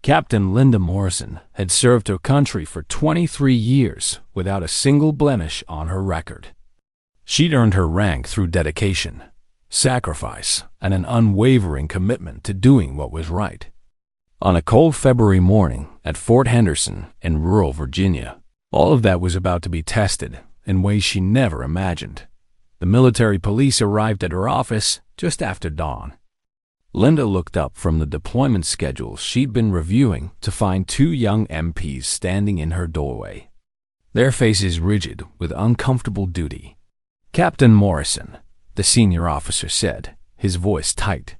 Captain Linda Morrison had served her country for 23 years without a single blemish on her record. She'd earned her rank through dedication, sacrifice, and an unwavering commitment to doing what was right. On a cold February morning at Fort Henderson in rural Virginia, all of that was about to be tested in ways she never imagined. The military police arrived at her office just after dawn. Linda looked up from the deployment schedule she'd been reviewing to find two young MPs standing in her doorway, their faces rigid with uncomfortable duty. "Captain Morrison," the senior officer said, his voice tight.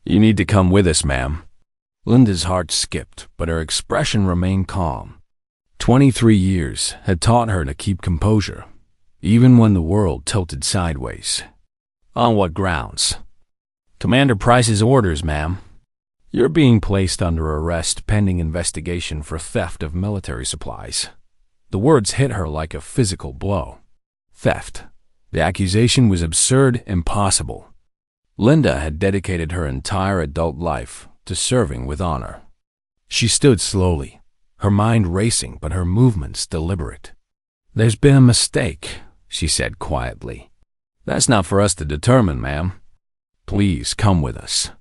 "You need to come with us, ma'am." Linda's heart skipped, but her expression remained calm. 23 years had taught her to keep composure, even when the world tilted sideways. "On what grounds?" "Commander Price's orders, ma'am. You're being placed under arrest pending investigation for theft of military supplies." The words hit her like a physical blow. Theft. The accusation was absurd, impossible. Linda had dedicated her entire adult life to serving with honor. She stood slowly, her mind racing but her movements deliberate. "There's been a mistake," she said quietly. "That's not for us to determine, ma'am. Please come with us."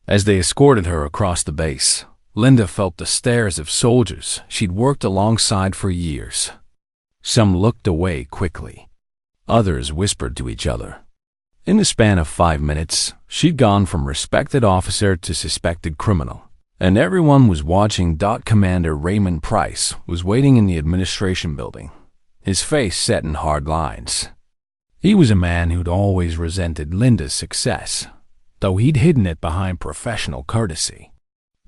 As they escorted her across the base, Linda felt the stares of soldiers she'd worked alongside for years. Some looked away quickly. Others whispered to each other. In the span of 5 minutes, she'd gone from respected officer to suspected criminal, and everyone was watching. Commander Raymond Price was waiting in the administration building, his face set in hard lines. He was a man who'd always resented Linda's success, though he'd hidden it behind professional courtesy.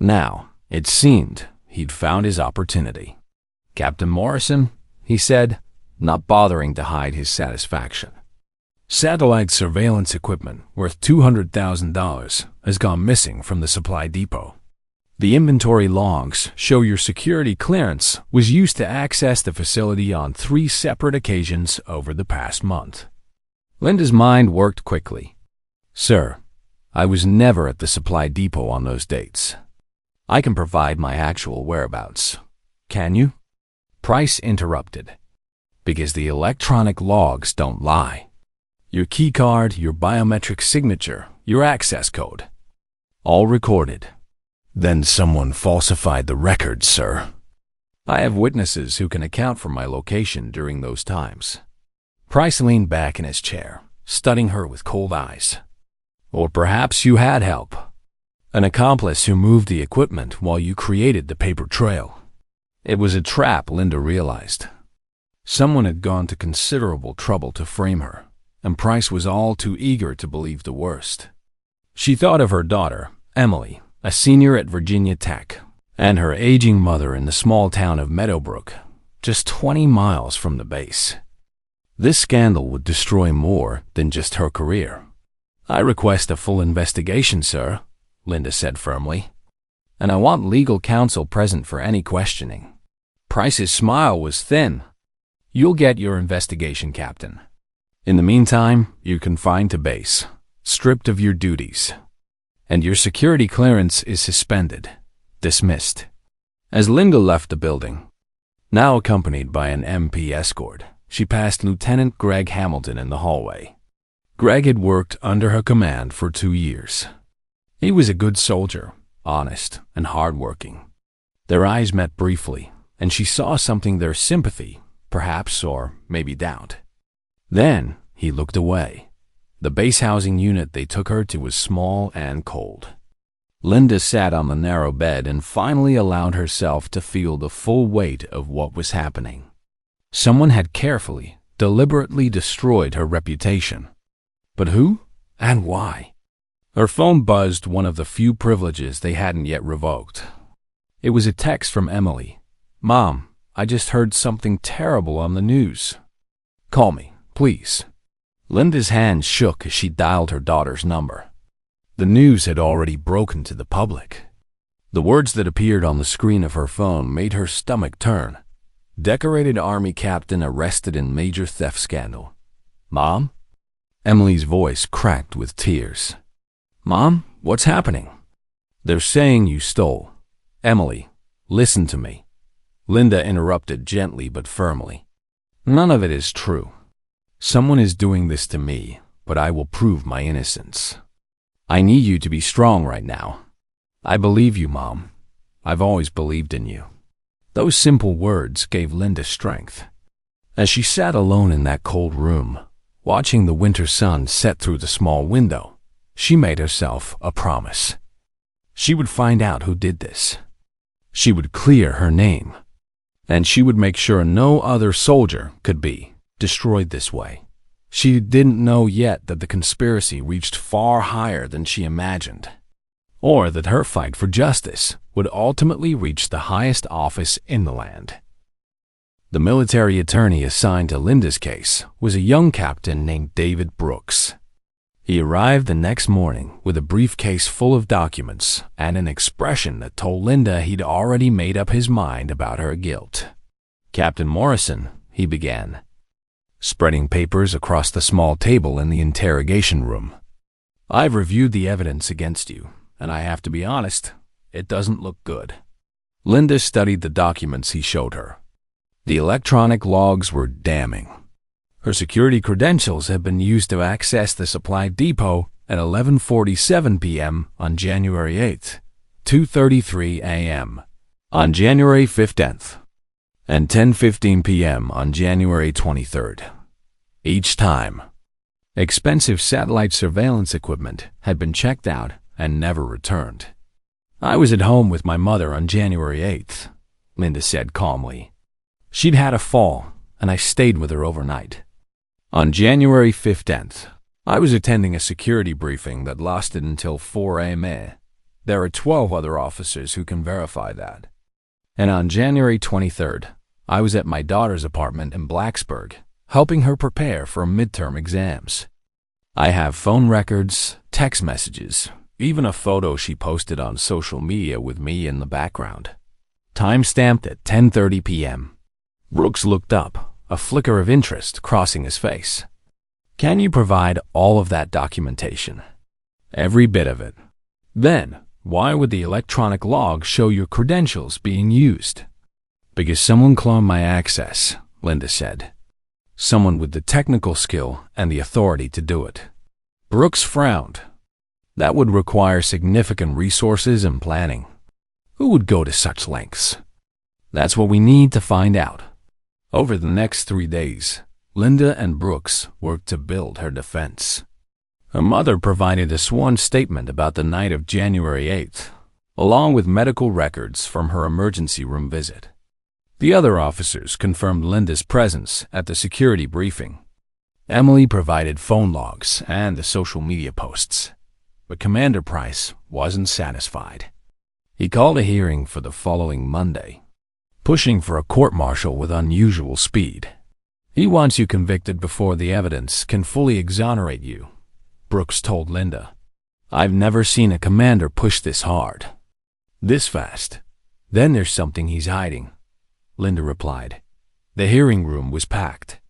Now, it seemed, he'd found his opportunity. "Captain Morrison," he said, not bothering to hide his satisfaction. "Satellite surveillance equipment worth $200,000 has gone missing from the supply depot. The inventory logs show your security clearance was used to access the facility on 3 separate occasions over the past month." Linda's mind worked quickly. "Sir, I was never at the supply depot on those dates. I can provide my actual whereabouts. Can you?" Price interrupted. "Because the electronic logs don't lie. Your key card, your biometric signature, your access code. All recorded." "Then someone falsified the records, sir." "I have witnesses who can account for my location during those times." Price leaned back in his chair, studying her with cold eyes. "Or perhaps you had help. An accomplice who moved the equipment while you created the paper trail." It was a trap, Linda realized. Someone had gone to considerable trouble to frame her, and Price was all too eager to believe the worst. She thought of her daughter, Emily, a senior at Virginia Tech, and her aging mother in the small town of Meadowbrook, just 20 miles from the base. This scandal would destroy more than just her career. "I request a full investigation, sir," Linda said firmly. "And I want legal counsel present for any questioning." Price's smile was thin. "You'll get your investigation, Captain. In the meantime, you're confined to base, stripped of your duties. And your security clearance is suspended, dismissed." As Linda left the building, now accompanied by an MP escort, she passed Lieutenant Greg Hamilton in the hallway. Greg had worked under her command for 2 years. He was a good soldier, honest and hardworking. Their eyes met briefly, and she saw something there: sympathy, perhaps, or maybe doubt. Then he looked away. The base housing unit they took her to was small and cold. Linda sat on the narrow bed and finally allowed herself to feel the full weight of what was happening. Someone had carefully, deliberately destroyed her reputation. But who and why? Her phone buzzed, one of the few privileges they hadn't yet revoked. It was a text from Emily. "Mom, I just heard something terrible on the news. Call me, please." Linda's hand shook as she dialed her daughter's number. The news had already broken to the public. The words that appeared on the screen of her phone made her stomach turn. "Decorated Army captain arrested in major theft scandal." "Mom?" Emily's voice cracked with tears. "Mom, what's happening?" "They're saying you stole "Emily, listen to me," Linda interrupted gently but firmly. "None of it is true. Someone is doing this to me, but I will prove my innocence. I need you to be strong right now. I believe you, Mom. I've always believed in you." Those simple words gave Linda strength. As she sat alone in that cold room, watching the winter sun set through the small window, she made herself a promise. She would find out who did this. She would clear her name, and she would make sure no other soldier could be destroyed this way. She didn't know yet that the conspiracy reached far higher than she imagined, or that her fight for justice would ultimately reach the highest office in the land. The military attorney assigned to Linda's case was a young captain named David Brooks. He arrived the next morning with a briefcase full of documents and an expression that told Linda he'd already made up his mind about her guilt. "Captain Morrison," he began, spreading papers across the small table in the interrogation room, "I've reviewed the evidence against you, and I have to be honest, it doesn't look good." Linda studied the documents he showed her. The electronic logs were damning. Her security credentials had been used to access the supply depot at 11:47 p.m. on January 8th, 2:33 a.m. on January 15th, and 10:15 p.m. on January 23rd. Each time, expensive satellite surveillance equipment had been checked out and never returned. "I was at home with my mother on January 8th, Linda said calmly. "She'd had a fall, and I stayed with her overnight. On January 15th, I was attending a security briefing that lasted until 4 a.m. There are 12 other officers who can verify that. And on January 23rd, I was at my daughter's apartment in Blacksburg, helping her prepare for midterm exams. I have phone records, text messages, even a photo she posted on social media with me in the background. Time-stamped at 10:30 p.m. Brooks looked up, a flicker of interest crossing his face. "Can you provide all of that documentation?" "Every bit of it." "Then, why would the electronic log show your credentials being used?" "Because someone cloned my access," Linda said. "Someone with the technical skill and the authority to do it." Brooks frowned. "That would require significant resources and planning. Who would go to such lengths?" "That's what we need to find out." Over the next 3 days, Linda and Brooks worked to build her defense. Her mother provided a sworn statement about the night of January 8th, along with medical records from her emergency room visit. The other officers confirmed Linda's presence at the security briefing. Emily provided phone logs and the social media posts, but Commander Price wasn't satisfied. He called a hearing for the following Monday, pushing for a court-martial with unusual speed. "He wants you convicted before the evidence can fully exonerate you," Brooks told Linda. "I've never seen a commander push this hard. This fast. Then there's something he's hiding," Linda replied. The hearing room was packed.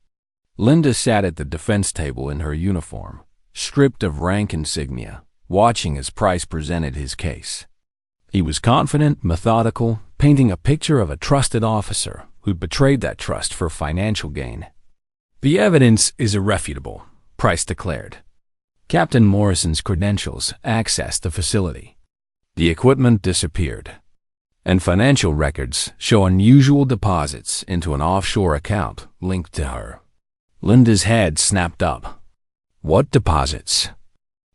Linda sat at the defense table in her uniform, stripped of rank insignia, watching as Price presented his case. He was confident, methodical, painting a picture of a trusted officer who'd betrayed that trust for financial gain. "The evidence is irrefutable," Price declared. Captain Morrison's credentials accessed the facility. The equipment disappeared, and financial records show unusual deposits into an offshore account linked to her. Linda's head snapped up. "What deposits?"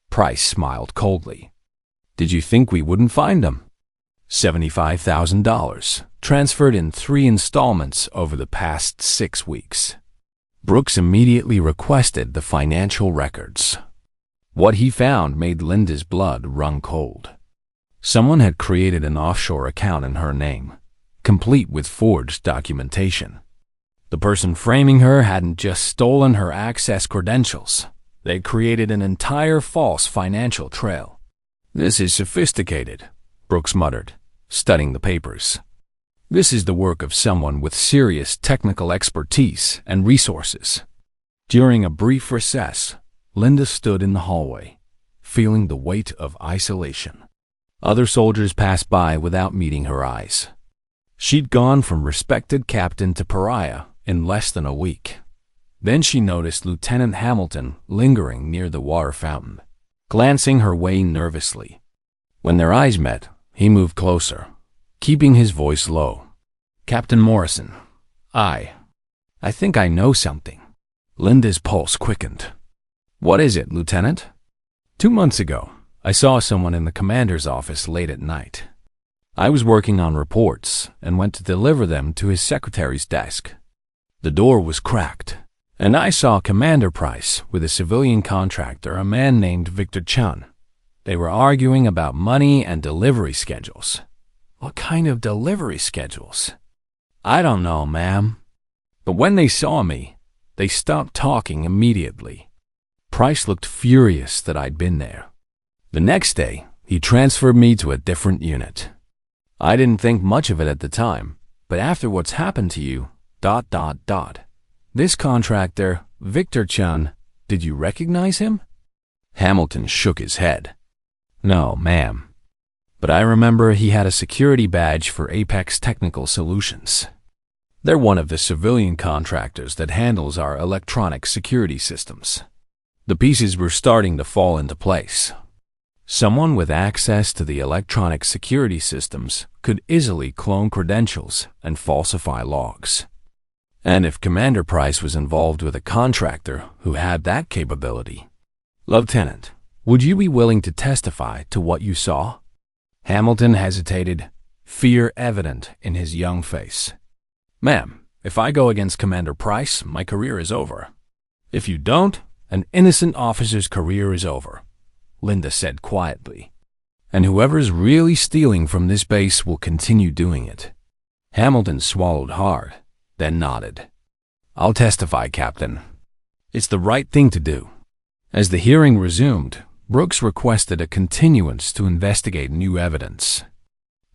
Price smiled coldly. "Did you think we wouldn't find them?" $75,000, transferred in 3 installments over the past 6 weeks. Brooks immediately requested the financial records. What he found made Linda's blood run cold. Someone had created an offshore account in her name, complete with forged documentation. The person framing her hadn't just stolen her access credentials. They'd created an entire false financial trail. "This is sophisticated," Brooks muttered, studying the papers. "This is the work of someone with serious technical expertise and resources." During a brief recess, Linda stood in the hallway, feeling the weight of isolation. Other soldiers passed by without meeting her eyes. She'd gone from respected captain to pariah in less than a week. Then she noticed Lieutenant Hamilton lingering near the water fountain, glancing her way nervously. When their eyes met, he moved closer, keeping his voice low. "Captain Morrison, I think I know something." Linda's pulse quickened. "What is it, Lieutenant?" 2 months ago, I saw someone in the commander's office late at night. I was working on reports and went to deliver them to his secretary's desk. The door was cracked, and I saw Commander Price with a civilian contractor, a man named Victor Chun. They were arguing about money and delivery schedules. "What kind of delivery schedules?" "I don't know, ma'am." But when they saw me, they stopped talking immediately. Price looked furious that I'd been there. The next day, he transferred me to a different unit. I didn't think much of it at the time, but after what's happened to you, ... This contractor, Victor Chun, did you recognize him? Hamilton shook his head. "No, ma'am. But I remember he had a security badge for Apex Technical Solutions. They're one of the civilian contractors that handles our electronic security systems." The pieces were starting to fall into place. Someone with access to the electronic security systems could easily clone credentials and falsify logs. And if Commander Price was involved with a contractor who had that capability, "Lieutenant, would you be willing to testify to what you saw?" Hamilton hesitated, fear evident in his young face. "Ma'am, if I go against Commander Price, my career is over." "If you don't, an innocent officer's career is over," Linda said quietly. "And whoever's really stealing from this base will continue doing it." Hamilton swallowed hard, then nodded. "I'll testify, Captain. It's the right thing to do." As the hearing resumed, Brooks requested a continuance to investigate new evidence.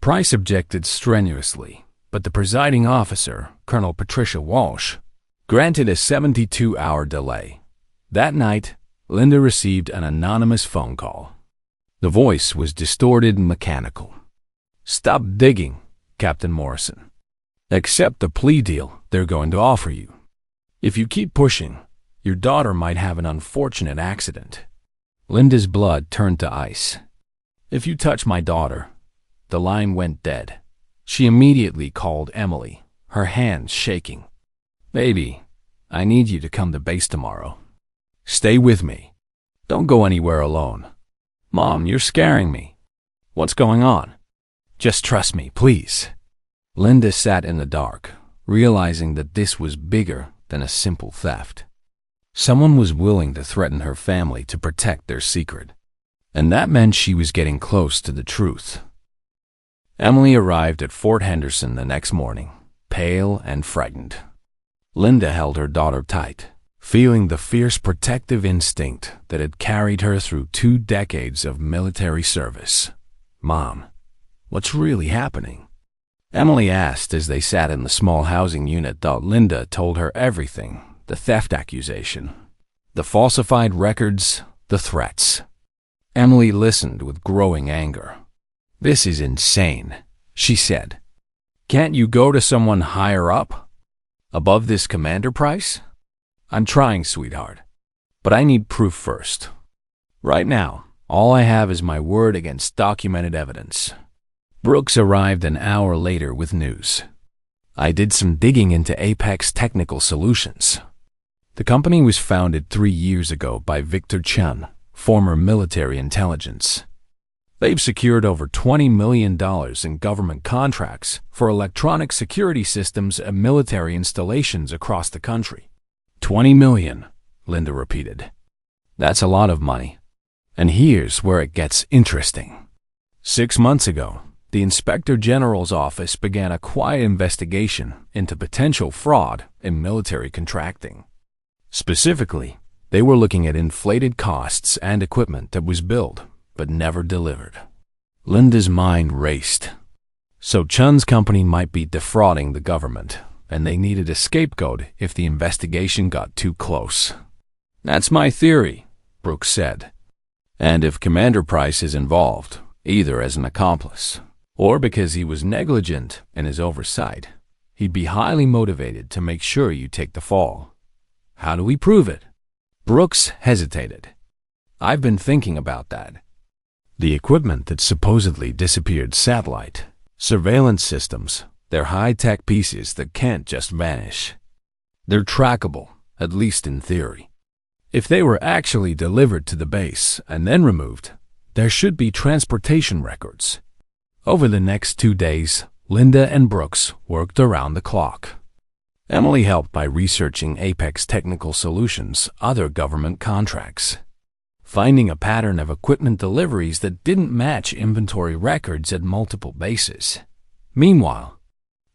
Price objected strenuously, but the presiding officer, Colonel Patricia Walsh, granted a 72-hour delay. That night, Linda received an anonymous phone call. The voice was distorted and mechanical. "Stop digging, Captain Morrison. Accept the plea deal they're going to offer you. If you keep pushing, your daughter might have an unfortunate accident." Linda's blood turned to ice. "If you touch my daughter..." The line went dead. She immediately called Emily, her hands shaking. "Baby, I need you to come to base tomorrow. Stay with me. Don't go anywhere alone. Mom, you're scaring me. What's going on? Just trust me, please." Linda sat in the dark, realizing that this was bigger than a simple theft. Someone was willing to threaten her family to protect their secret, and that meant she was getting close to the truth. Emily arrived at Fort Henderson the next morning, pale and frightened. Linda held her daughter tight, feeling the fierce protective instinct that had carried her through 2 decades of military service. "Mom, what's really happening?" Emily asked as they sat in the small housing unit. Linda told her everything: the theft accusation, the falsified records, the threats. Emily listened with growing anger. "This is insane," she said. "Can't you go to someone higher up? Above this Commander Price?" "I'm trying, sweetheart. But I need proof first. Right now, all I have is my word against documented evidence." Brooks arrived an hour later with news. "I did some digging into Apex Technical Solutions. The company was founded 3 years ago by Victor Chun, former military intelligence. They've secured over $20 million in government contracts for electronic security systems and military installations across the country." "20 million, Linda repeated. "That's a lot of money. And here's where it gets interesting. 6 months ago, the Inspector General's office began a quiet investigation into potential fraud in military contracting. Specifically, they were looking at inflated costs and equipment that was built but never delivered." Linda's mind raced. So Chun's company might be defrauding the government, and they needed a scapegoat if the investigation got too close. "That's my theory," Brooks said. "And if Commander Price is involved, either as an accomplice or because he was negligent in his oversight. He'd be highly motivated to make sure you take the fall. How do we prove it? Brooks hesitated. I've been thinking about that. The equipment that supposedly disappeared, satellite, surveillance systems, they're high-tech pieces that can't just vanish. They're trackable, at least in theory. If they were actually delivered to the base and then removed, there should be transportation records. Over the next 2 days, Linda and Brooks worked around the clock. Emily helped by researching Apex Technical Solutions' other government contracts, finding a pattern of equipment deliveries that didn't match inventory records at multiple bases. Meanwhile,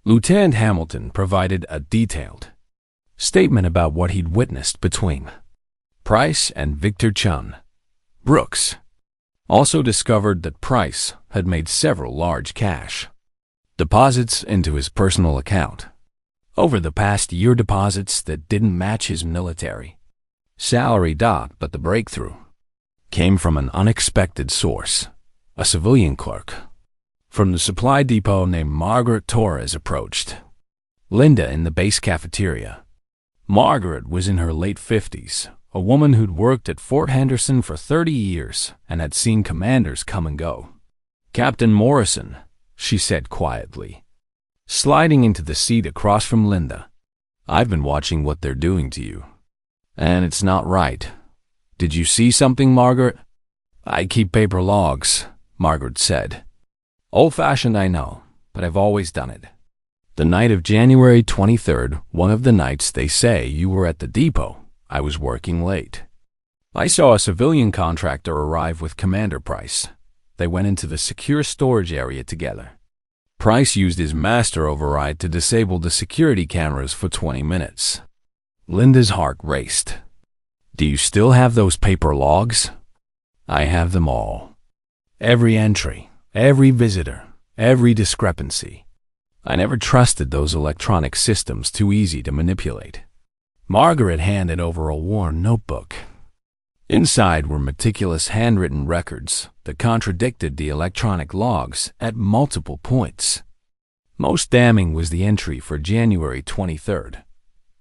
Lieutenant Hamilton provided a detailed statement about what he'd witnessed between Price and Victor Chun. Brooks also discovered that Price had made several large cash deposits into his personal account over the past year, deposits that didn't match his military salary. But the breakthrough came from an unexpected source. A civilian clerk from the supply depot named Margaret Torres approached Linda in the base cafeteria. Margaret was in her late 50s, a woman who'd worked at Fort Henderson for 30 years and had seen commanders come and go. "Captain Morrison," she said quietly, sliding into the seat across from Linda. "I've been watching what they're doing to you, and it's not right. Did you see something, Margaret?" "I keep paper logs," Margaret said. "Old-fashioned, I know, but I've always done it. The night of January 23rd, one of the nights they say you were at the depot, I was working late. I saw a civilian contractor arrive with Commander Price. They went into the secure storage area together. Price used his master override to disable the security cameras for 20 minutes. Linda's heart raced. "Do you still have those paper logs?" "I have them all. Every entry, every visitor, every discrepancy. I never trusted those electronic systems too easy to manipulate." Margaret handed over a worn notebook. Inside were meticulous handwritten records that contradicted the electronic logs at multiple points. Most damning was the entry for January 23rd.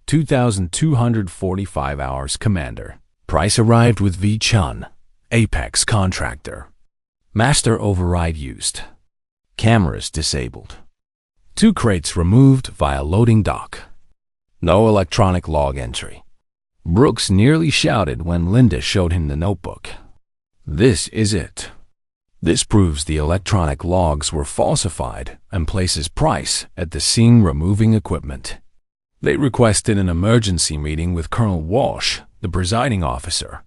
2,245 hours, Commander. Price arrived with V. Chun, Apex contractor. Master override used. Cameras disabled. 2 crates removed via loading dock. No electronic log entry. Brooks nearly shouted when Linda showed him the notebook. "This is it. This proves the electronic logs were falsified and places Price at the scene removing equipment." They requested an emergency meeting with Colonel Walsh, the presiding officer.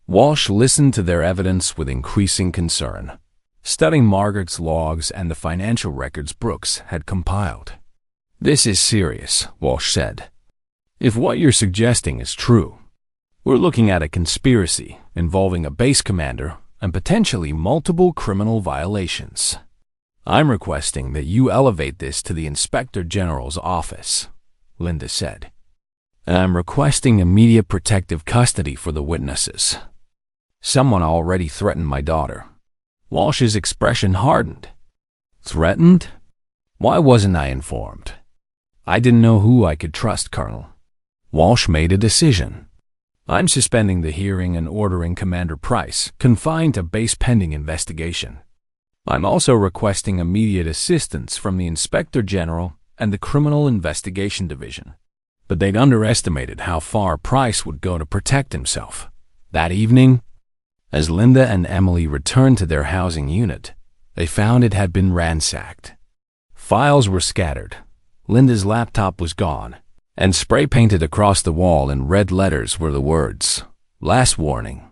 Walsh listened to their evidence with increasing concern, studying Margaret's logs and the financial records Brooks had compiled. "This is serious," Walsh said. "If what you're suggesting is true, we're looking at a conspiracy involving a base commander and potentially multiple criminal violations. I'm requesting that you elevate this to the Inspector General's office," Linda said. "I'm requesting immediate protective custody for the witnesses. Someone already threatened my daughter." Walsh's expression hardened. "Threatened? Why wasn't I informed? I didn't know who I could trust, Colonel." Walsh made a decision. "I'm suspending the hearing and ordering Commander Price confined to base pending investigation. I'm also requesting immediate assistance from the Inspector General and the Criminal Investigation Division." But they'd underestimated how far Price would go to protect himself. That evening, as Linda and Emily returned to their housing unit, they found it had been ransacked. Files were scattered. Linda's laptop was gone, and spray-painted across the wall in red letters were the words, "Last warning."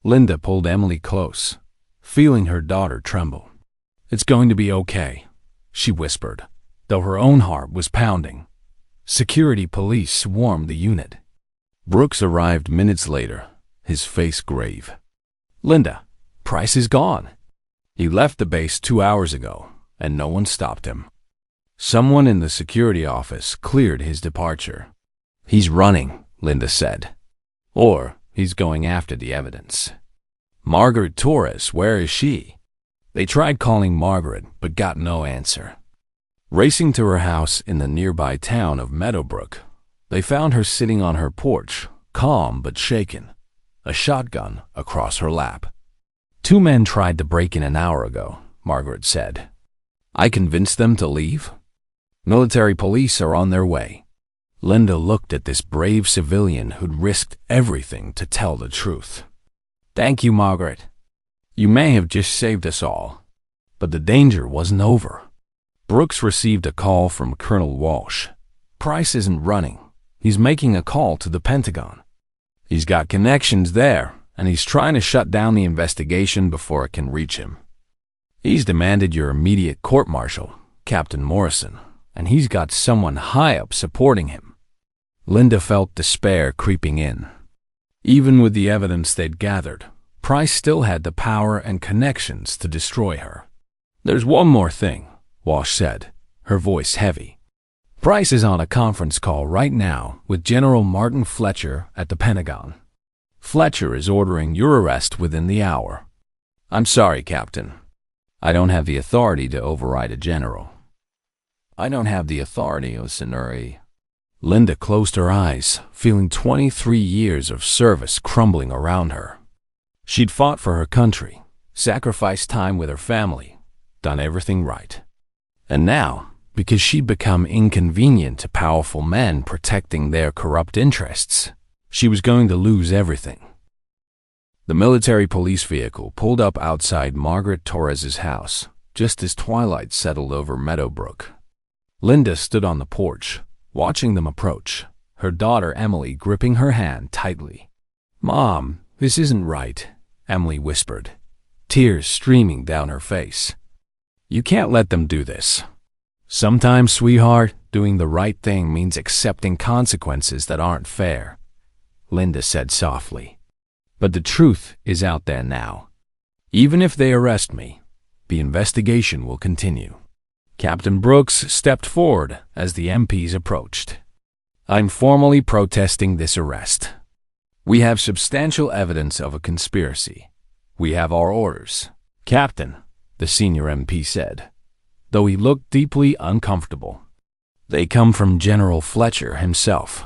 Linda pulled Emily close, feeling her daughter tremble. "It's going to be okay," she whispered, though her own heart was pounding. Security police swarmed the unit. Brooks arrived minutes later, his face grave. "Linda, Price is gone. He left the base 2 hours ago, and no one stopped him. Someone in the security office cleared his departure." "He's running," Linda said. "Or he's going after the evidence." "Margaret Torres, where is she?" They tried calling Margaret, but got no answer. Racing to her house in the nearby town of Meadowbrook, they found her sitting on her porch, calm but shaken, a shotgun across her lap. "2 men tried to break in an hour ago," Margaret said. "I convinced them to leave. Military police are on their way." Linda looked at this brave civilian who'd risked everything to tell the truth. "Thank you, Margaret. You may have just saved us all." But the danger wasn't over. Brooks received a call from Colonel Walsh. "Price isn't running. He's making a call to the Pentagon. He's got connections there, and he's trying to shut down the investigation before it can reach him. He's demanded your immediate court-martial, Captain Morrison, and he's got someone high up supporting him." Linda felt despair creeping in. Even with the evidence they'd gathered, Price still had the power and connections to destroy her. "There's one more thing," Walsh said, her voice heavy. "Price is on a conference call right now with General Martin Fletcher at the Pentagon. Fletcher is ordering your arrest within the hour." "I'm sorry, Captain. I don't have the authority to override a general." "I don't have the authority, Osunuri." Linda closed her eyes, feeling 23 years of service crumbling around her. She'd fought for her country, sacrificed time with her family, done everything right. And now, because she'd become inconvenient to powerful men protecting their corrupt interests, she was going to lose everything. The military police vehicle pulled up outside Margaret Torres's house, just as twilight settled over Meadowbrook. Linda stood on the porch, watching them approach, her daughter Emily gripping her hand tightly. "Mom, this isn't right," Emily whispered, tears streaming down her face. "You can't let them do this. Sometimes, sweetheart, doing the right thing means accepting consequences that aren't fair," Linda said softly. "But the truth is out there now. Even if they arrest me, the investigation will continue." Captain Brooks stepped forward as the MPs approached. "I'm formally protesting this arrest. We have substantial evidence of a conspiracy. We have our orders." "Captain," the senior MP said, though he looked deeply uncomfortable. "They come from General Fletcher himself."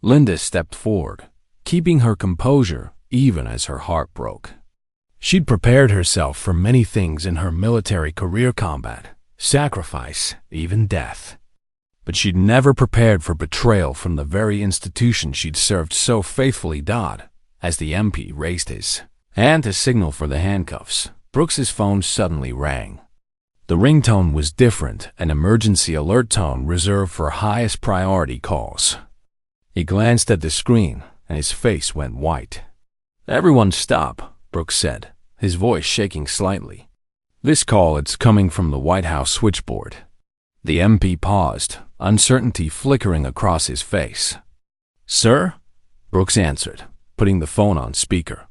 Linda stepped forward, keeping her composure even as her heart broke. She'd prepared herself for many things in her military career: combat, sacrifice, even death. But she'd never prepared for betrayal from the very institution she'd served so faithfully. As the MP raised his hand to signal for the handcuffs, Brooks's phone suddenly rang. The ringtone was different, an emergency alert tone reserved for highest priority calls. He glanced at the screen, and his face went white. "Everyone stop," Brooks said, his voice shaking slightly. "This call is coming from the White House switchboard." The MP paused, uncertainty flickering across his face. "Sir?" Brooks answered, putting the phone on speaker.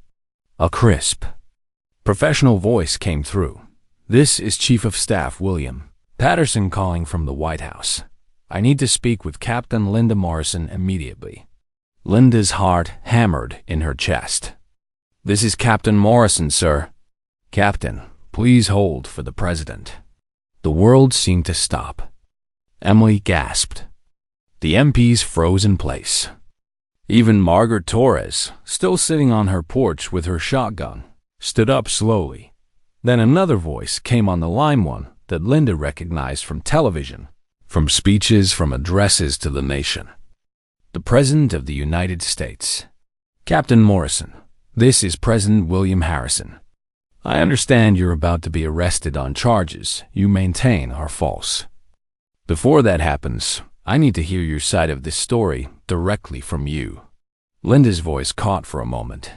A crisp, professional voice came through. "This is Chief of Staff William Patterson calling from the White House. I need to speak with Captain Linda Morrison immediately." Linda's heart hammered in her chest. "This is Captain Morrison, sir." "Captain, please hold for the President." The world seemed to stop. Emily gasped. The MPs froze in place. Even Margaret Torres, still sitting on her porch with her shotgun, stood up slowly. Then another voice came on the line, one that Linda recognized from television, from speeches, from addresses to the nation. The President of the United States. "Captain Morrison, this is President William Harrison. I understand you're about to be arrested on charges you maintain are false. Before that happens, I need to hear your side of this story directly from you." Linda's voice caught for a moment.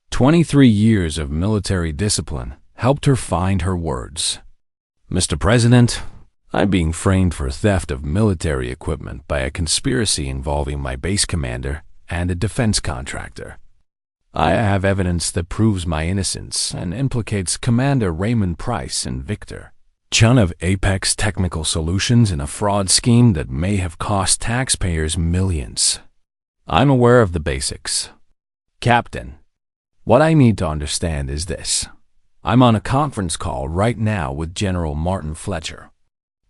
23 years of military discipline helped her find her words. "Mr. President, I'm being framed for theft of military equipment by a conspiracy involving my base commander and a defense contractor. I have evidence that proves my innocence and implicates Commander Raymond Price and Victor Chun of Apex Technical Solutions in a fraud scheme that may have cost taxpayers millions. I'm aware of the basics. Captain, what I need to understand is this. I'm on a conference call right now with General Martin Fletcher.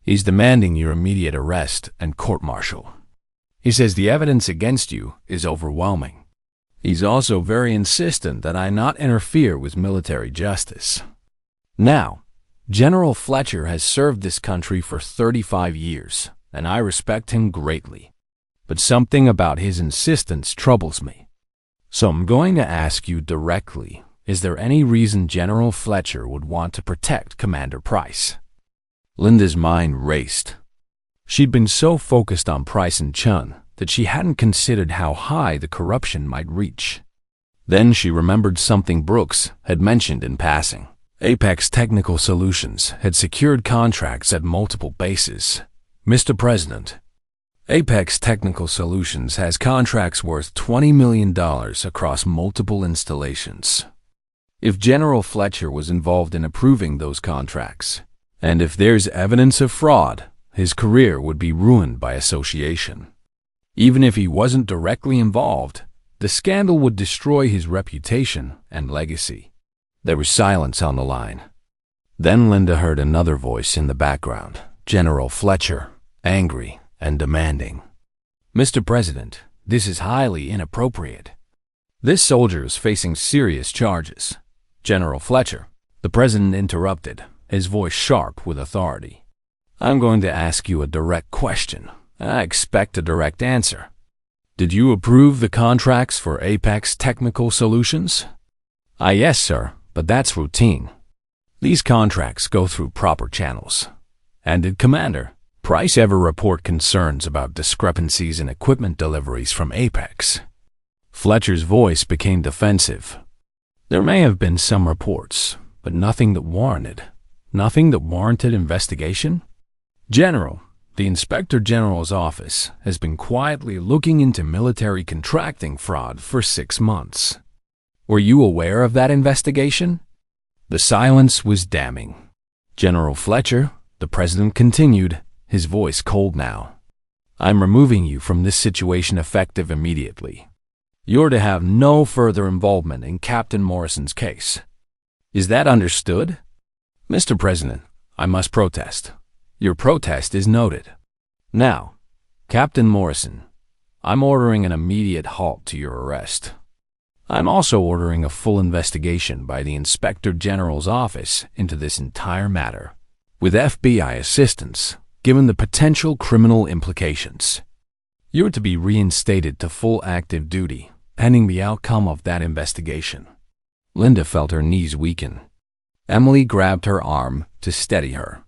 He's demanding your immediate arrest and court-martial. He says the evidence against you is overwhelming. He's also very insistent that I not interfere with military justice. Now, General Fletcher has served this country for 35 years, and I respect him greatly. But something about his insistence troubles me. So I'm going to ask you directly, is there any reason General Fletcher would want to protect Commander Price? Linda's mind raced. She'd been so focused on Price and Chun that she hadn't considered how high the corruption might reach. Then she remembered something Brooks had mentioned in passing. Apex Technical Solutions had secured contracts at multiple bases. Mr. President, Apex Technical Solutions has contracts worth $20 million across multiple installations. If General Fletcher was involved in approving those contracts, and if there's evidence of fraud, his career would be ruined by association. Even if he wasn't directly involved, the scandal would destroy his reputation and legacy. There was silence on the line. Then Linda heard another voice in the background, General Fletcher, angry and demanding. Mr. President, this is highly inappropriate. This soldier is facing serious charges. General Fletcher, the President interrupted, his voice sharp with authority. I'm going to ask you a direct question. I expect a direct answer. Did you approve the contracts for Apex Technical Solutions? Yes, sir, but that's routine. These contracts go through proper channels. And did Commander Price ever report concerns about discrepancies in equipment deliveries from Apex? Fletcher's voice became defensive. There may have been some reports, but nothing that warranted investigation? General, the Inspector General's office has been quietly looking into military contracting fraud for 6 months. Were you aware of that investigation? The silence was damning. General Fletcher, the President continued, his voice cold now. I'm removing you from this situation effective immediately. You're to have no further involvement in Captain Morrison's case. Is that understood? Mr. President, I must protest. Your protest is noted. Now, Captain Morrison, I'm ordering an immediate halt to your arrest. I'm also ordering a full investigation by the Inspector General's office into this entire matter, with FBI assistance, given the potential criminal implications. You're to be reinstated to full active duty, pending the outcome of that investigation. Linda felt her knees weaken. Emily grabbed her arm to steady her.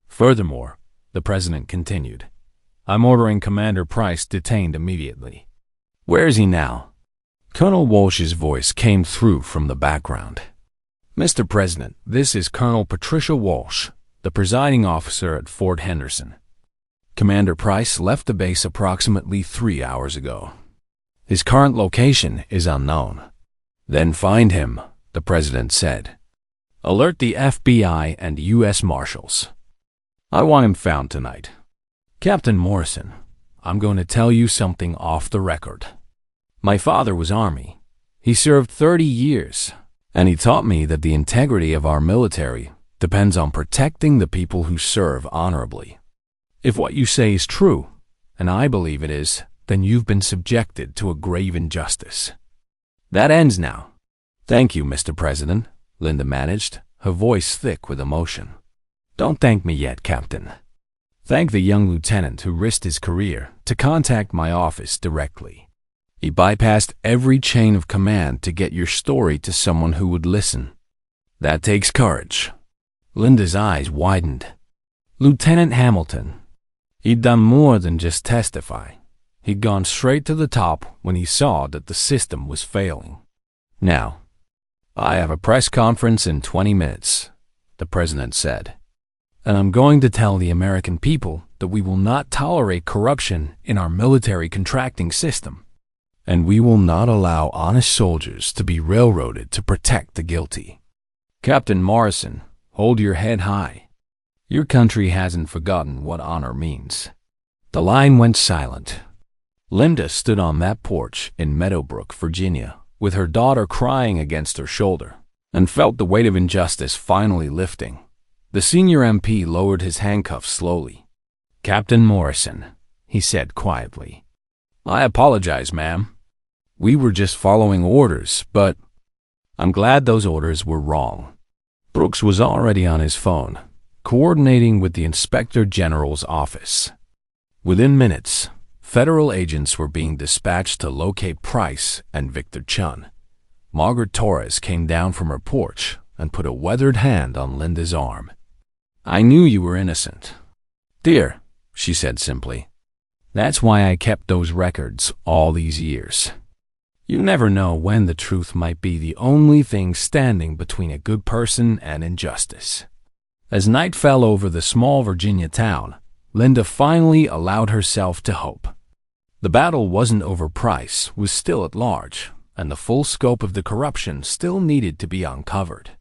Furthermore, the President continued, I'm ordering Commander Price detained immediately. Where is he now? Colonel Walsh's voice came through from the background. Mr. President, this is Colonel Patricia Walsh, the presiding officer at Fort Henderson. Commander Price left the base approximately 3 hours ago. His current location is unknown. Then find him, the President said. Alert the FBI and U.S. Marshals. I want him found tonight. Captain Morrison, I'm going to tell you something off the record. My father was Army. He served 30 years, and he taught me that the integrity of our military depends on protecting the people who serve honorably. If what you say is true, and I believe it is, then you've been subjected to a grave injustice. That ends now. Thank you, Mr. President, Linda managed, her voice thick with emotion. Don't thank me yet, Captain. Thank the young lieutenant who risked his career to contact my office directly. He bypassed every chain of command to get your story to someone who would listen. That takes courage. Linda's eyes widened. Lieutenant Hamilton. He'd done more than just testify. He'd gone straight to the top when he saw that the system was failing. Now, I have a press conference in 20 minutes, the President said. And I'm going to tell the American people that we will not tolerate corruption in our military contracting system. And we will not allow honest soldiers to be railroaded to protect the guilty. Captain Morrison, hold your head high. Your country hasn't forgotten what honor means. The line went silent. Linda stood on that porch in Meadowbrook, Virginia, with her daughter crying against her shoulder. and felt the weight of injustice finally lifting. The senior MP lowered his handcuffs slowly. "Captain Morrison," he said quietly. "I apologize, ma'am. We were just following orders, but I'm glad those orders were wrong." Brooks was already on his phone, coordinating with the Inspector General's office. Within minutes, federal agents were being dispatched to locate Price and Victor Chun. Margaret Torres came down from her porch and put a weathered hand on Linda's arm. "I knew you were innocent, dear," she said simply. "That's why I kept those records all these years. You never know when the truth might be the only thing standing between a good person and injustice." As night fell over the small Virginia town, Linda finally allowed herself to hope. The battle wasn't over. Price was still at large, and the full scope of the corruption still needed to be uncovered.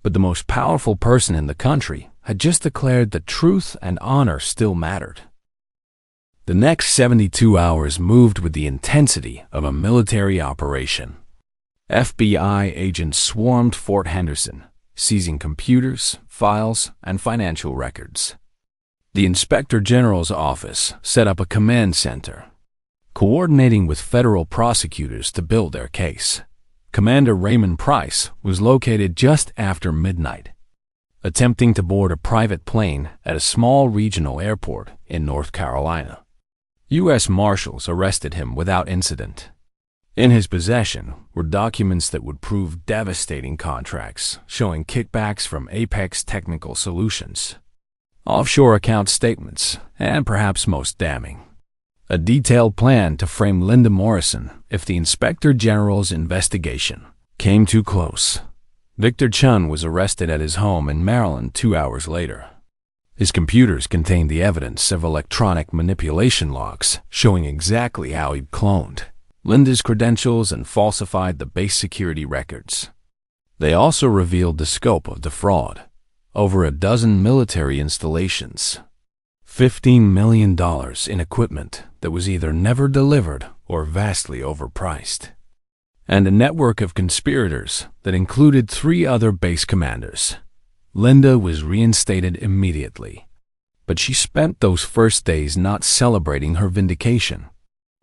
But the most powerful person in the country had just declared that truth and honor still mattered. The next 72 hours moved with the intensity of a military operation. FBI agents swarmed Fort Henderson, seizing computers, files, and financial records. The Inspector General's office set up a command center, coordinating with federal prosecutors to build their case. Commander Raymond Price was located just after midnight, attempting to board a private plane at a small regional airport in North Carolina. U.S. Marshals arrested him without incident. In his possession were documents that would prove devastating contracts showing kickbacks from Apex Technical Solutions, offshore account statements, and perhaps most damning, a detailed plan to frame Linda Morrison if the Inspector General's investigation came too close. Victor Chun was arrested at his home in Maryland 2 hours later. His computers contained the evidence of electronic manipulation logs showing exactly how he'd cloned Linda's credentials and falsified the base security records. They also revealed the scope of the fraud: over a dozen military installations, $15 million in equipment that was either never delivered or vastly overpriced, and a network of conspirators that included 3 other base commanders. Linda was reinstated immediately, but she spent those first days not celebrating her vindication,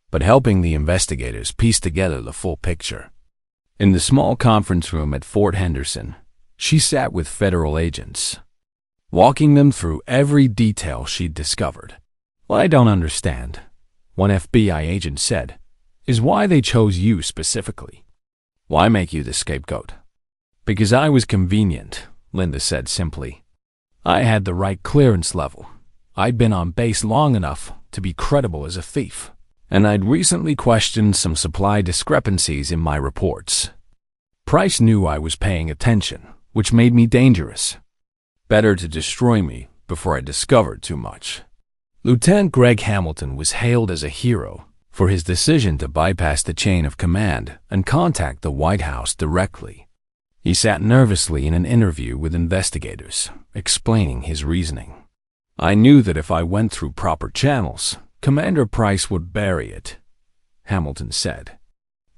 but helping the investigators piece together the full picture. In the small conference room at Fort Henderson, she sat with federal agents, walking them through every detail she'd discovered. "What I don't understand," one FBI agent said, "is why they chose you specifically. Why make you the scapegoat?" "Because I was convenient," Linda said simply. "I had the right clearance level. I'd been on base long enough to be credible as a thief, and I'd recently questioned some supply discrepancies in my reports. Price knew I was paying attention, which made me dangerous. Better to destroy me before I discovered too much." Lieutenant Greg Hamilton was hailed as a hero for his decision to bypass the chain of command and contact the White House directly. He sat nervously in an interview with investigators, explaining his reasoning. "I knew that if I went through proper channels, Commander Price would bury it," Hamilton said.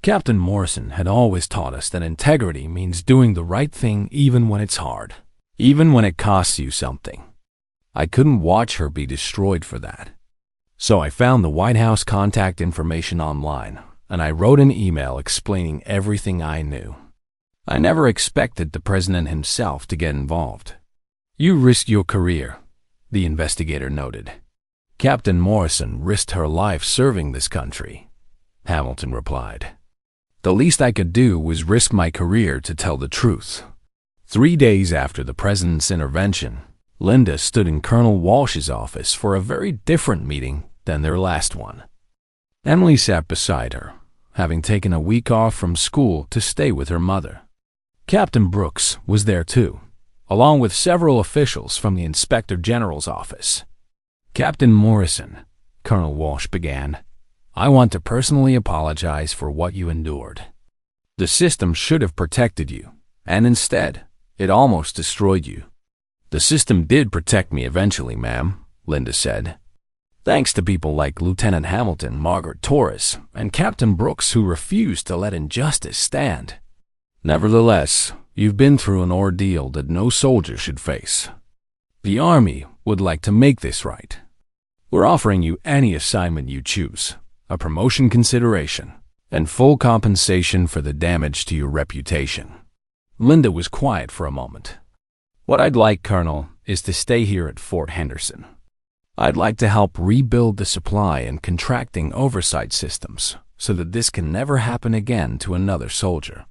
"Captain Morrison had always taught us that integrity means doing the right thing even when it's hard, even when it costs you something. I couldn't watch her be destroyed for that. So I found the White House contact information online, and I wrote an email explaining everything I knew. I never expected the president himself to get involved." "You risked your career," the investigator noted. "Captain Morrison risked her life serving this country," Hamilton replied. "The least I could do was risk my career to tell the truth." 3 days after the president's intervention, Linda stood in Colonel Walsh's office for a very different meeting than their last one. Emily sat beside her, having taken a week off from school to stay with her mother. Captain Brooks was there too, along with several officials from the Inspector General's office. "Captain Morrison," Colonel Walsh began, "I want to personally apologize for what you endured. The system should have protected you, and instead, it almost destroyed you." "The system did protect me eventually, ma'am," Linda said. "Thanks to people like Lieutenant Hamilton, Margaret Torres, and Captain Brooks who refused to let injustice stand. Nevertheless, You've been through an ordeal that no soldier should face. The Army would like to make this right. We're offering you any assignment you choose, a promotion consideration, and full compensation for the damage to your reputation." Linda was quiet for a moment. "What I'd like, Colonel, is to stay here at Fort Henderson. I'd like to help rebuild the supply and contracting oversight systems so that this can never happen again to another soldier.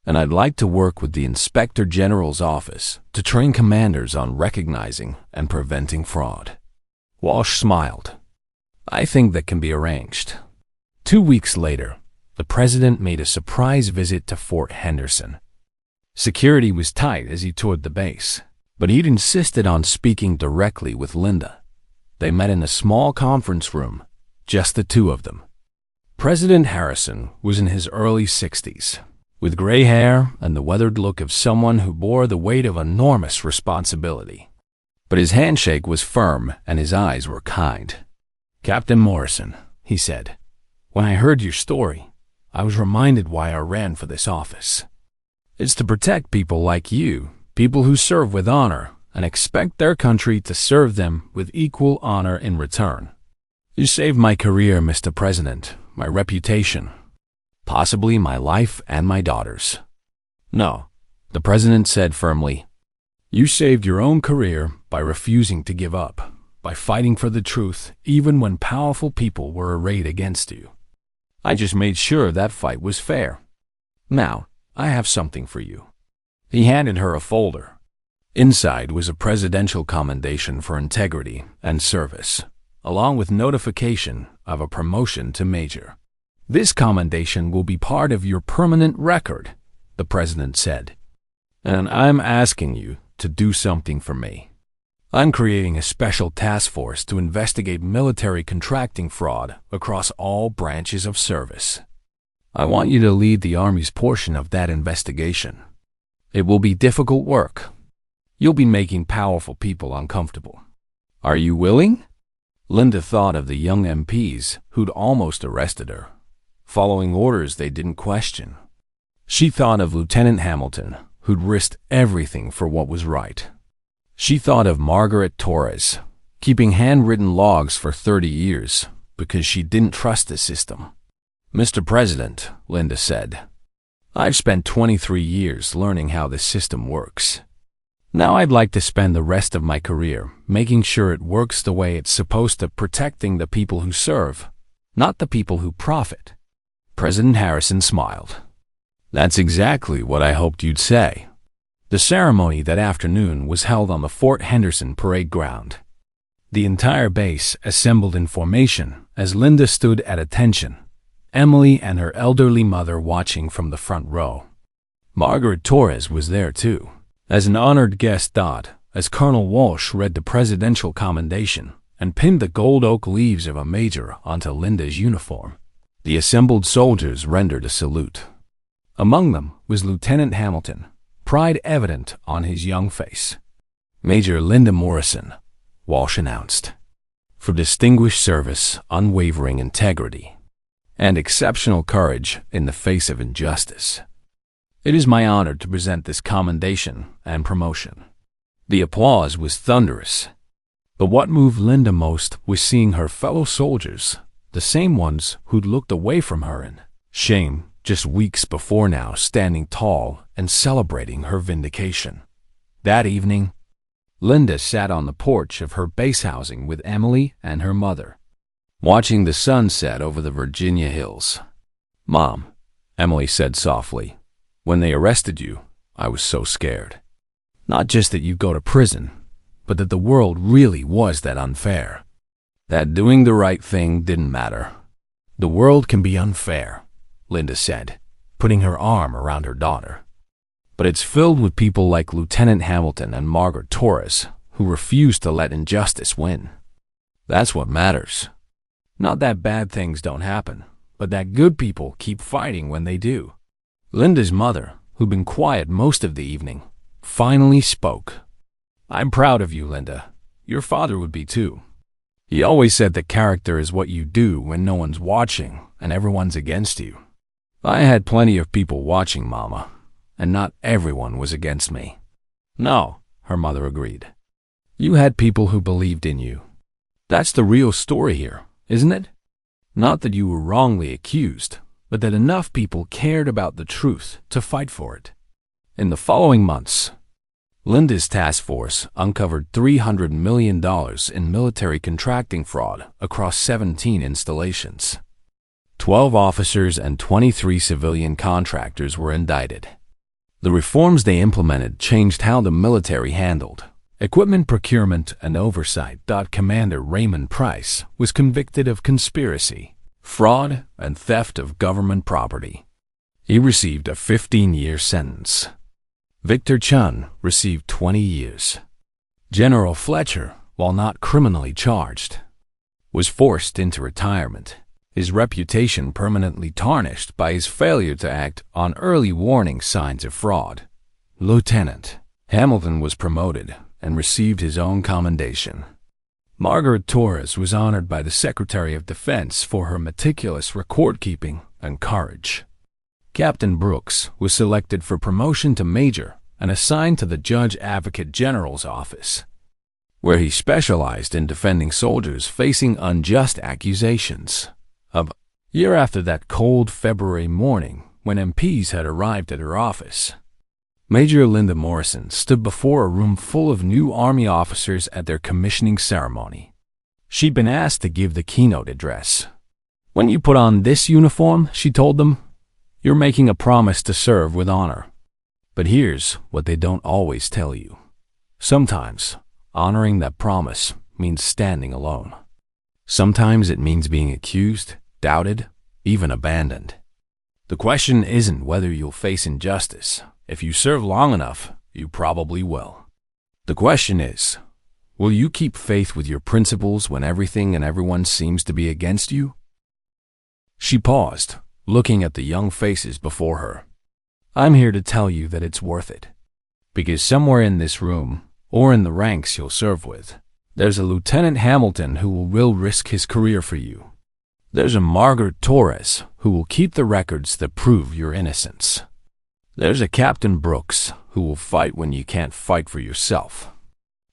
And I'd like to work with the Inspector General's office to train commanders on recognizing and preventing fraud." Walsh smiled. "I think that can be arranged." 2 weeks later, the president made a surprise visit to Fort Henderson. Security was tight as he toured the base, but he'd insisted on speaking directly with Linda. They met in a small conference room, just the two of them. President Harrison was in his early 60s, with gray hair and the weathered look of someone who bore the weight of enormous responsibility. But his handshake was firm and his eyes were kind. "Captain Morrison," he said, "when I heard your story, I was reminded why I ran for this office. It's to protect people like you, people who serve with honor and expect their country to serve them with equal honor in return. You saved my career, Mr. President, my reputation, possibly my life and my daughter's." "No," the president said firmly. "You saved your own career by refusing to give up, by fighting for the truth even when powerful people were arrayed against you. I just made sure that fight was fair. Now, I have something for you." He handed her a folder. Inside was a presidential commendation for integrity and service, along with notification of a promotion to major. "This commendation will be part of your permanent record," the president said. "And I'm asking you to do something for me. I'm creating a special task force to investigate military contracting fraud across all branches of service. I want you to lead the Army's portion of that investigation. It will be difficult work. You'll be making powerful people uncomfortable. Are you willing?" Linda thought of the young MPs who'd almost arrested her, following orders they didn't question. She thought of Lieutenant Hamilton, who'd risked everything for what was right. She thought of Margaret Torres, keeping handwritten logs for 30 years because she didn't trust the system. "Mr. President," Linda said, "I've spent 23 years learning how this system works. Now I'd like to spend the rest of my career making sure it works the way it's supposed to, protecting the people who serve, not the people who profit." President Harrison smiled. "That's exactly what I hoped you'd say." The ceremony that afternoon was held on the Fort Henderson parade ground. The entire base assembled in formation as Linda stood at attention, Emily and her elderly mother watching from the front row. Margaret Torres was there too, as an honored guest. As Colonel Walsh read the presidential commendation and pinned the gold oak leaves of a major onto Linda's uniform, the assembled soldiers rendered a salute. Among them was Lieutenant Hamilton, pride evident on his young face. "Major Linda Morrison," Walsh announced, "for distinguished service, unwavering integrity, and exceptional courage in the face of injustice. It is my honor to present this commendation and promotion." The applause was thunderous. But what moved Linda most was seeing her fellow soldiers, the same ones who'd looked away from her in shame just weeks before, now standing tall and celebrating her vindication. That evening, Linda sat on the porch of her base housing with Emily and her mother, watching the sun set over the Virginia hills. "Mom," Emily said softly, "when they arrested you, I was so scared. Not just that you'd go to prison, but that the world really was that unfair. That doing the right thing didn't matter." "The world can be unfair," Linda said, putting her arm around her daughter. "But it's filled with people like Lieutenant Hamilton and Margaret Torres who refuse to let injustice win. That's what matters. Not that bad things don't happen, but that good people keep fighting when they do." Linda's mother, who'd been quiet most of the evening, finally spoke. "I'm proud of you, Linda. Your father would be too. He always said that character is what you do when no one's watching and everyone's against you. I had plenty of people watching, Mama. and not everyone was against me. No, her mother agreed. You had people who believed in you. That's the real story here, isn't it? Not that you were wrongly accused, but that enough people cared about the truth to fight for it. In the following months, Linda's task force uncovered $300 million in military contracting fraud across 17 installations. 12 officers and 23 civilian contractors were indicted. The reforms they implemented changed how the military handled equipment procurement and oversight. Commander Raymond Price was convicted of conspiracy, fraud, and theft of government property. He received a 15-year sentence. Victor Chun received 20 years. General Fletcher, while not criminally charged, was forced into retirement, his reputation permanently tarnished by his failure to act on early warning signs of fraud. Lieutenant Hamilton was promoted and received his own commendation. Margaret Torres was honored by the Secretary of Defense for her meticulous record-keeping and courage. Captain Brooks was selected for promotion to major and assigned to the Judge Advocate General's office, where he specialized in defending soldiers facing unjust accusations. A year after that cold February morning when MPs had arrived at her office, Major Linda Morrison stood before a room full of new Army officers at their commissioning ceremony. She'd been asked to give the keynote address. When you put on this uniform, she told them, you're making a promise to serve with honor. But here's what they don't always tell you. Sometimes, honoring that promise means standing alone. Sometimes it means being accused, doubted, even abandoned. The question isn't whether you'll face injustice. If you serve long enough, you probably will. The question is, will you keep faith with your principles when everything and everyone seems to be against you? She paused, looking at the young faces before her. I'm here to tell you that it's worth it. Because somewhere in this room, or in the ranks you'll serve with, there's a Lieutenant Hamilton who will risk his career for you. There's a Margaret Torres who will keep the records that prove your innocence. There's a Captain Brooks who will fight when you can't fight for yourself.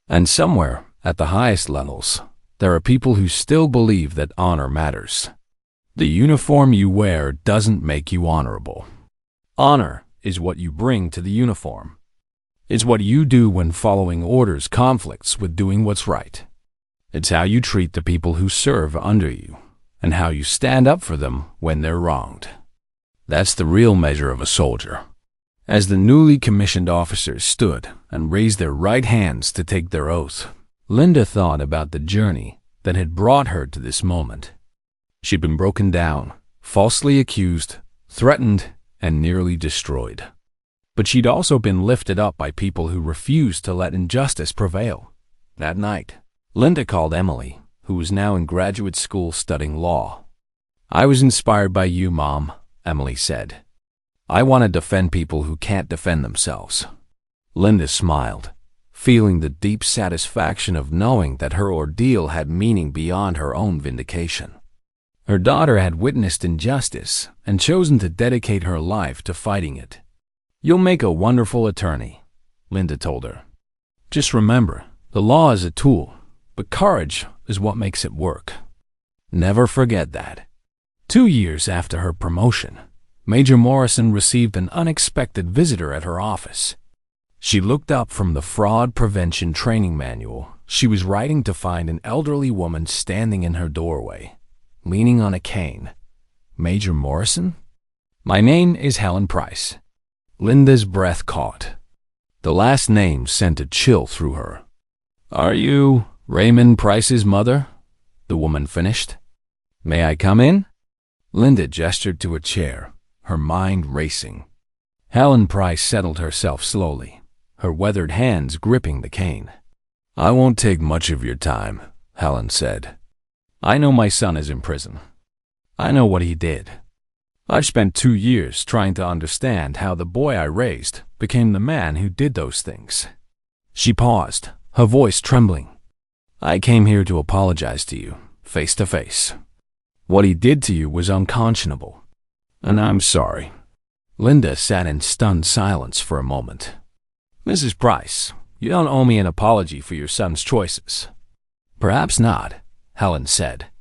And somewhere, at the highest levels, there are people who still believe that honor matters. The uniform you wear doesn't make you honorable. Honor is what you bring to the uniform. It's what you do when following orders conflicts with doing what's right. It's how you treat the people who serve under you, and how you stand up for them when they're wronged. That's the real measure of a soldier. As the newly commissioned officers stood and raised their right hands to take their oath, Linda thought about the journey that had brought her to this moment. She'd been broken down, falsely accused, threatened, and nearly destroyed. But she'd also been lifted up by people who refused to let injustice prevail. That night, Linda called Emily, who was now in graduate school studying law. I was inspired by you, Mom, Emily said. I want to defend people who can't defend themselves. Linda smiled, feeling the deep satisfaction of knowing that her ordeal had meaning beyond her own vindication. Her daughter had witnessed injustice and chosen to dedicate her life to fighting it. You'll make a wonderful attorney, Linda told her. Just remember, the law is a tool, but courage is what makes it work. Never forget that. 2 years after her promotion, Major Morrison received an unexpected visitor at her office. She looked up from the fraud prevention training manual she was writing to find an elderly woman standing in her doorway, leaning on a cane. Major Morrison? My name is Helen Price. Linda's breath caught. The last name sent a chill through her. Are you Raymond Price's mother? The woman finished. May I come in? Linda gestured to a chair, her mind racing. Helen Price settled herself slowly, her weathered hands gripping the cane. I won't take much of your time, Helen said. I know my son is in prison. I know what he did. I've spent 2 years trying to understand how the boy I raised became the man who did those things. She paused, her voice trembling. I came here to apologize to you, face to face. What he did to you was unconscionable, and I'm sorry. Linda sat in stunned silence for a moment. "Mrs. Price, you don't owe me an apology for your son's choices." "Perhaps not," Helen said.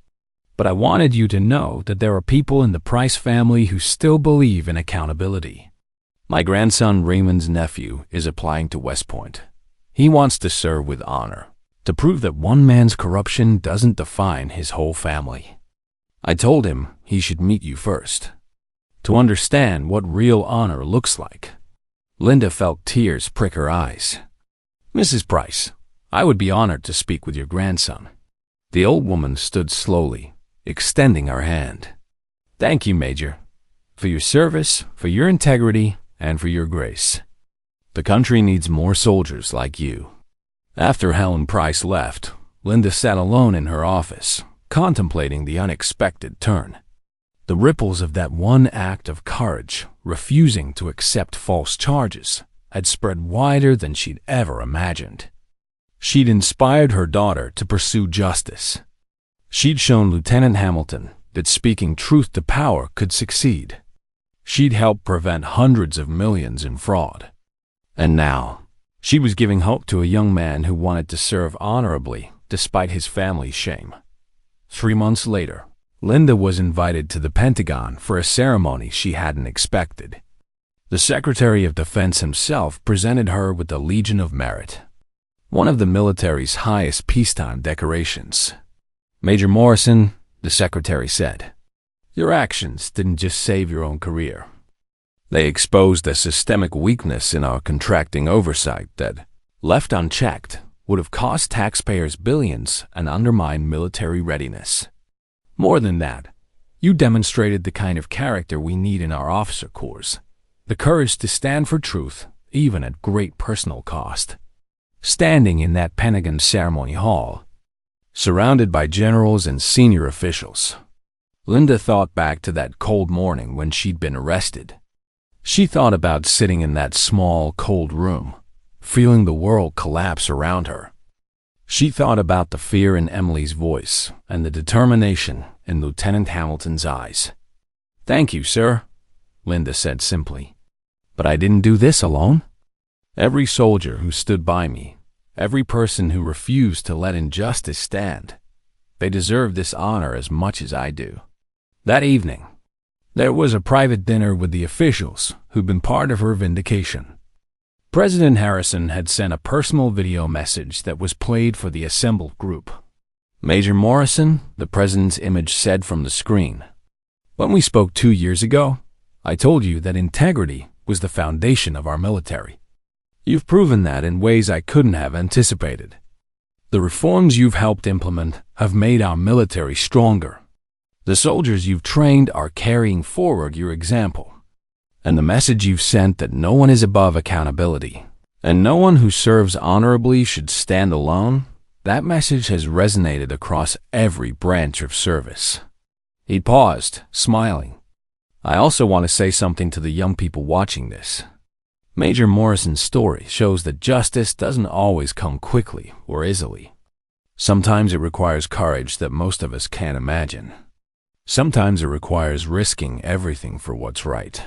"But I wanted you to know that there are people in the Price family who still believe in accountability. My grandson Raymond's nephew is applying to West Point. He wants to serve with honor, to prove that one man's corruption doesn't define his whole family. I told him he should meet you first, to understand what real honor looks like." Linda felt tears prick her eyes. "Mrs. Price, I would be honored to speak with your grandson." The old woman stood slowly, extending her hand. "Thank you, Major, for your service, for your integrity, and for your grace. The country needs more soldiers like you." After Helen Price left, Linda sat alone in her office, contemplating the unexpected turn. The ripples of that one act of courage, refusing to accept false charges, had spread wider than she'd ever imagined. She'd inspired her daughter to pursue justice. She'd shown Lieutenant Hamilton that speaking truth to power could succeed. She'd helped prevent hundreds of millions in fraud. And now, she was giving hope to a young man who wanted to serve honorably despite his family's shame. 3 months later, Linda was invited to the Pentagon for a ceremony she hadn't expected. The Secretary of Defense himself presented her with the Legion of Merit, one of the military's highest peacetime decorations. "Major Morrison," the Secretary said, "your actions didn't just save your own career. They exposed a systemic weakness in our contracting oversight that, left unchecked, would have cost taxpayers billions and undermined military readiness. More than that, you demonstrated the kind of character we need in our officer corps, the courage to stand for truth, even at great personal cost." Standing in that Pentagon ceremony hall, surrounded by generals and senior officials, Linda thought back to that cold morning when she'd been arrested. She thought about sitting in that small, cold room, feeling the world collapse around her. She thought about the fear in Emily's voice and the determination in Lieutenant Hamilton's eyes. "Thank you, sir," Linda said simply. "But I didn't do this alone. Every soldier who stood by me, every person who refused to let injustice stand, they deserve this honor as much as I do." That evening, there was a private dinner with the officials who'd been part of her vindication. President Harrison had sent a personal video message that was played for the assembled group. "Major Morrison," the president's image said from the screen, "when we spoke 2 years ago, I told you that integrity was the foundation of our military. You've proven that in ways I couldn't have anticipated. The reforms you've helped implement have made our military stronger. The soldiers you've trained are carrying forward your example. And the message you've sent that no one is above accountability, and no one who serves honorably should stand alone, that message has resonated across every branch of service." He paused, smiling. "I also want to say something to the young people watching this. Major Morrison's story shows that justice doesn't always come quickly or easily. Sometimes it requires courage that most of us can't imagine. Sometimes it requires risking everything for what's right.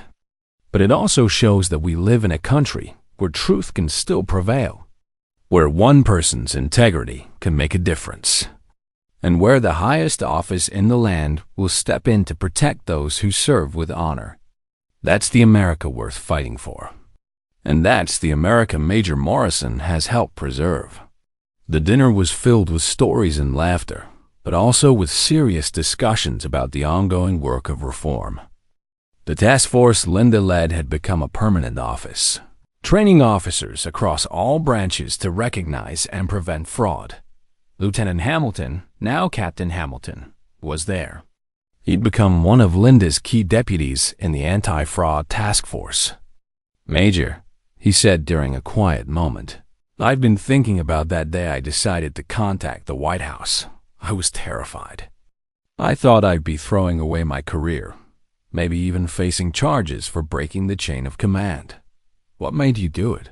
But it also shows that we live in a country where truth can still prevail, where one person's integrity can make a difference, and where the highest office in the land will step in to protect those who serve with honor. That's the America worth fighting for. And that's the America Major Morrison has helped preserve." The dinner was filled with stories and laughter, but also with serious discussions about the ongoing work of reform. The task force Linda led had become a permanent office, training officers across all branches to recognize and prevent fraud. Lieutenant Hamilton, now Captain Hamilton, was there. He'd become one of Linda's key deputies in the anti-fraud task force. "Major," he said during a quiet moment, "I've been thinking about that day I decided to contact the White House. I was terrified. I thought I'd be throwing away my career, maybe even facing charges for breaking the chain of command. What made you do it?"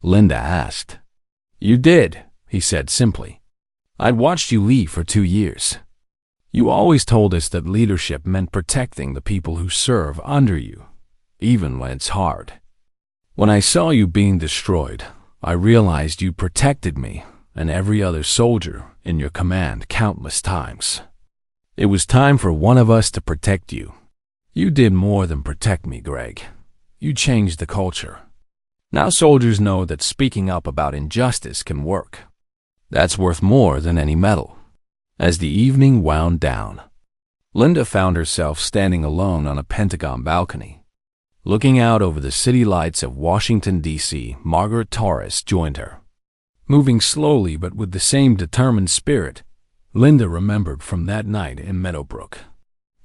Linda asked. "You did," he said simply. "I'd watched you lead for 2 years. You always told us that leadership meant protecting the people who serve under you. even when it's hard. When I saw you being destroyed, I realized you protected me and every other soldier in your command countless times. It was time for one of us to protect you. You did more than protect me, Greg. You changed the culture. Now soldiers know that speaking up about injustice can work. That's worth more than any medal. As the evening wound down, Linda found herself standing alone on a Pentagon balcony. Looking out over the city lights of Washington, D.C., Margaret Torres joined her. Moving slowly but with the same determined spirit, Linda remembered from that night in Meadowbrook.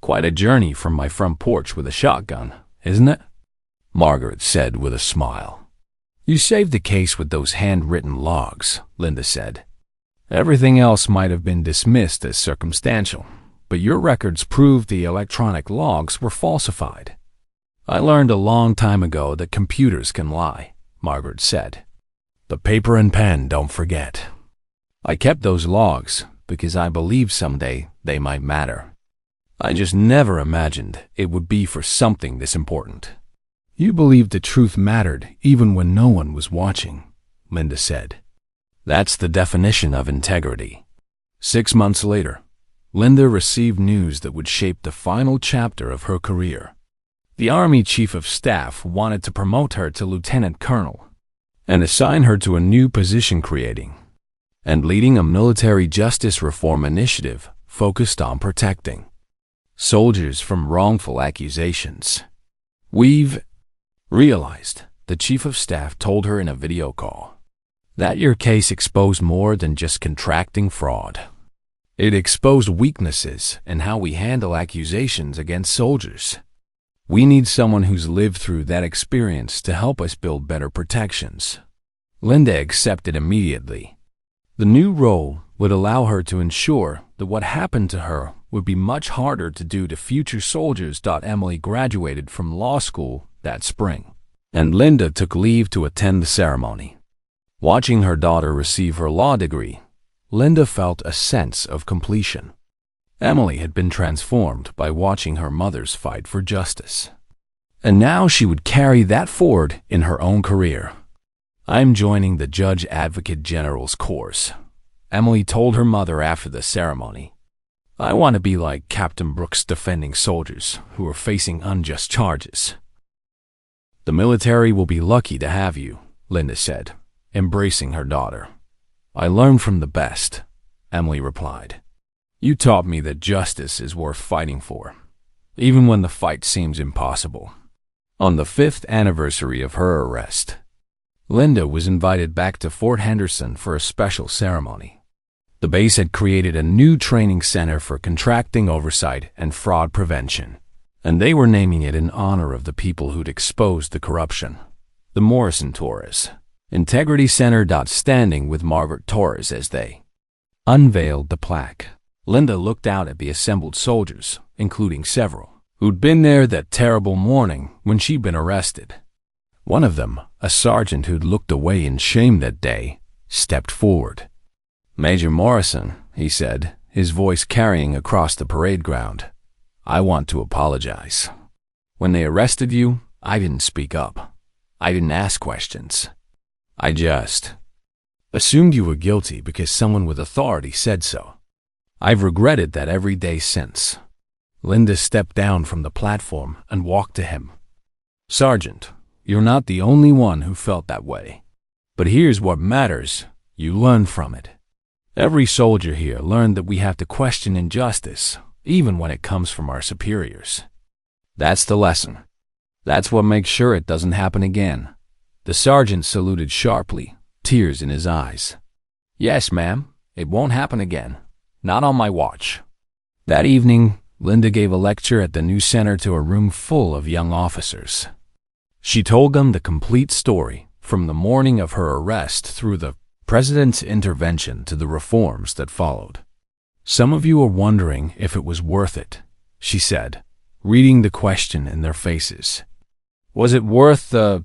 "Quite a journey from my front porch with a shotgun, isn't it?" Margaret said with a smile. "You saved the case with those handwritten logs," Linda said. "Everything else might have been dismissed as circumstantial, but your records proved the electronic logs were falsified." "I learned a long time ago that computers can lie," Margaret said. "The paper and pen don't forget. I kept those logs because I believed someday they might matter. I just never imagined it would be for something this important." "You believed the truth mattered even when no one was watching," Linda said. "That's the definition of integrity." 6 months later, Linda received news that would shape the final chapter of her career. The Army Chief of Staff wanted to promote her to Lieutenant Colonel and assign her to a new position creating and leading a military justice reform initiative focused on protecting soldiers from wrongful accusations. "We've realized," the Chief of Staff told her in a video call, "that your case exposed more than just contracting fraud. It exposed weaknesses in how we handle accusations against soldiers. We need someone who's lived through that experience to help us build better protections." Linda accepted immediately. The new role would allow her to ensure that what happened to her would be much harder to do to future soldiers. Emily graduated from law school that spring, and Linda took leave to attend the ceremony. Watching her daughter receive her law degree, Linda felt a sense of completion. Emily had been transformed by watching her mother's fight for justice, and now she would carry that forward in her own career. "I'm joining the Judge Advocate General's course," Emily told her mother after the ceremony. "I want to be like Captain Brooks defending soldiers who are facing unjust charges." "The military will be lucky to have you," Linda said, embracing her daughter. "I learned from the best," Emily replied. "You taught me that justice is worth fighting for, even when the fight seems impossible." On the 5th anniversary of her arrest, Linda was invited back to Fort Henderson for a special ceremony. The base had created a new training center for contracting oversight and fraud prevention, and they were naming it in honor of the people who'd exposed the corruption. The Morrison Torres Integrity Center. Standing with Margaret Torres as they unveiled the plaque, Linda looked out at the assembled soldiers, including several who'd been there that terrible morning when she'd been arrested. One of them, a sergeant who'd looked away in shame that day, stepped forward. "Major Morrison," he said, his voice carrying across the parade ground, "I want to apologize. When they arrested you, I didn't speak up. I didn't ask questions. I just assumed you were guilty because someone with authority said so. I've regretted that every day since." Linda stepped down from the platform and walked to him. "Sergeant, you're not the only one who felt that way. But here's what matters. You learned from it. Every soldier here learned that we have to question injustice, even when it comes from our superiors. That's the lesson. That's what makes sure it doesn't happen again." The sergeant saluted sharply, tears in his eyes. "Yes, ma'am, it won't happen again. Not on my watch." That evening, Linda gave a lecture at the new center to a room full of young officers. She told them the complete story, from the morning of her arrest through the president's intervention to the reforms that followed. "Some of you are wondering if it was worth it," she said, reading the question in their faces. "Was it worth the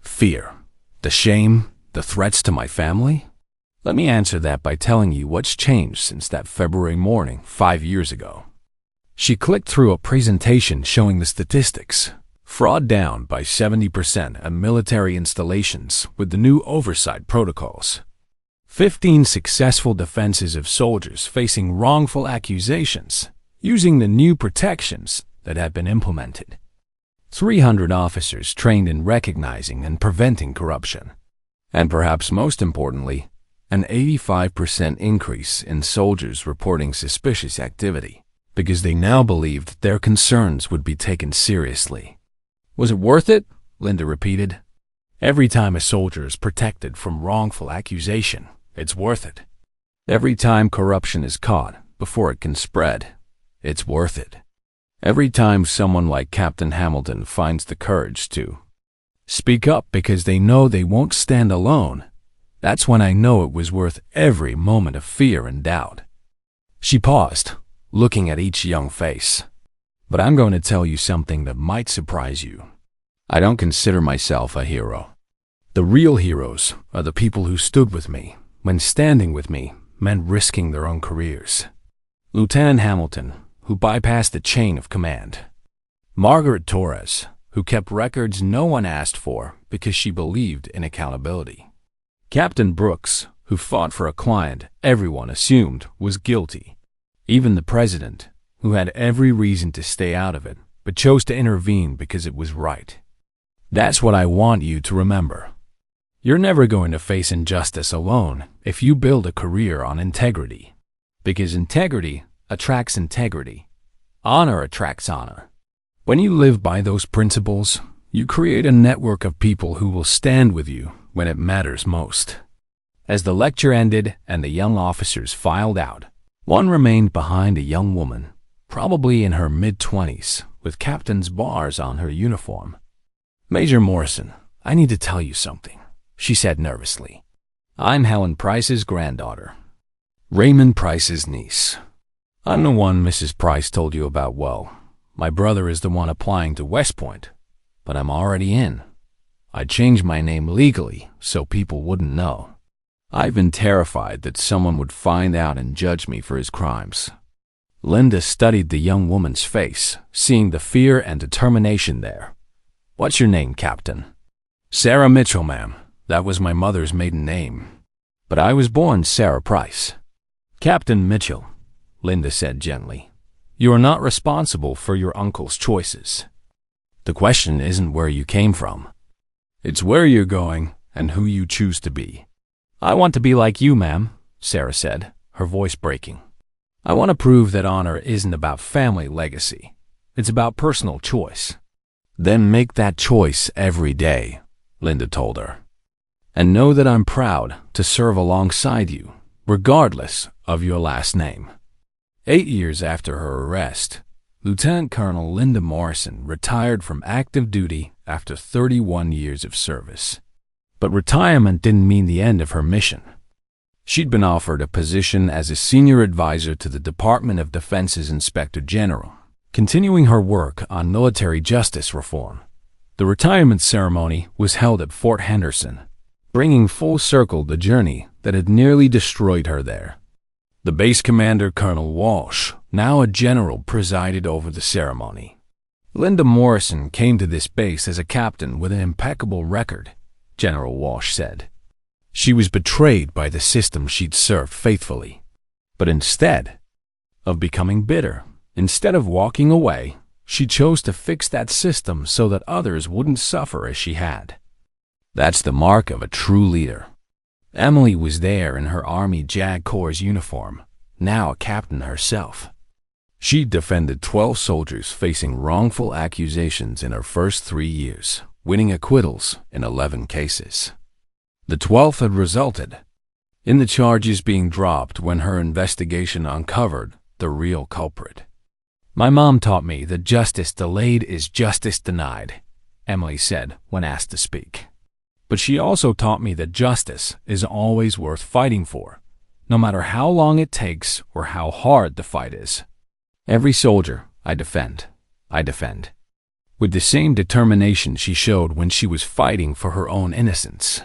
fear, the shame, the threats to my family? Let me answer that by telling you what's changed since that February morning 5 years ago." She clicked through a presentation showing the statistics. Fraud down by 70% at military installations with the new oversight protocols. 15 successful defenses of soldiers facing wrongful accusations using the new protections that have been implemented. 300 officers trained in recognizing and preventing corruption. And perhaps most importantly, an 85% increase in soldiers reporting suspicious activity because they now believed their concerns would be taken seriously. Was it worth it? Linda repeated. Every time a soldier is protected from wrongful accusation, it's worth it. Every time corruption is caught before it can spread, it's worth it. Every time someone like Captain Hamilton finds the courage to speak up because they know they won't stand alone, that's when I know it was worth every moment of fear and doubt. She paused, looking at each young face. But I'm going to tell you something that might surprise you. I don't consider myself a hero. The real heroes are the people who stood with me when standing with me meant risking their own careers. Lieutenant Hamilton, who bypassed the chain of command. Margaret Torres, who kept records no one asked for because she believed in accountability. Captain Brooks, who fought for a client everyone assumed was guilty. Even the president, who had every reason to stay out of it, but chose to intervene because it was right. That's what I want you to remember. You're never going to face injustice alone if you build a career on integrity. Because integrity attracts integrity. Honor attracts honor. When you live by those principles, you create a network of people who will stand with you when it matters most. As the lecture ended and the young officers filed out, one remained behind a young woman, probably in her mid-20s, with captain's bars on her uniform. Major Morrison, I need to tell you something, she said nervously. I'm Helen Price's granddaughter. Raymond Price's niece. I'm the one Mrs. Price told you about well. My brother is the one applying to West Point, but I'm already in. I changed my name legally so people wouldn't know. I've been terrified that someone would find out and judge me for his crimes. Linda studied the young woman's face, seeing the fear and determination there. What's your name, Captain? Sarah Mitchell, ma'am. That was my mother's maiden name. But I was born Sarah Price. Captain Mitchell, Linda said gently, you are not responsible for your uncle's choices. The question isn't where you came from. It's where you're going and who you choose to be. I want to be like you, ma'am, Sarah said, her voice breaking. I want to prove that honor isn't about family legacy. It's about personal choice. Then make that choice every day, Linda told her. And know that I'm proud to serve alongside you, regardless of your last name. 8 years after her arrest, Lieutenant Colonel Linda Morrison retired from active duty after 31 years of service. But retirement didn't mean the end of her mission. She'd been offered a position as a senior advisor to the Department of Defense's Inspector General, continuing her work on military justice reform. The retirement ceremony was held at Fort Henderson, bringing full circle the journey that had nearly destroyed her there. The base commander, Colonel Walsh, now a general, presided over the ceremony. Linda Morrison came to this base as a captain with an impeccable record, General Walsh said. She was betrayed by the system she'd served faithfully. But instead of becoming bitter, instead of walking away, she chose to fix that system so that others wouldn't suffer as she had. That's the mark of a true leader. Emily was there in her Army JAG Corps uniform, now a captain herself. She'd defended 12 soldiers facing wrongful accusations in her first 3 years, winning acquittals in 11 cases. The 12th had resulted in the charges being dropped when her investigation uncovered the real culprit. My mom taught me that justice delayed is justice denied, Emily said when asked to speak. But she also taught me that justice is always worth fighting for, no matter how long it takes or how hard the fight is. Every soldier I defend, with the same determination she showed when she was fighting for her own innocence.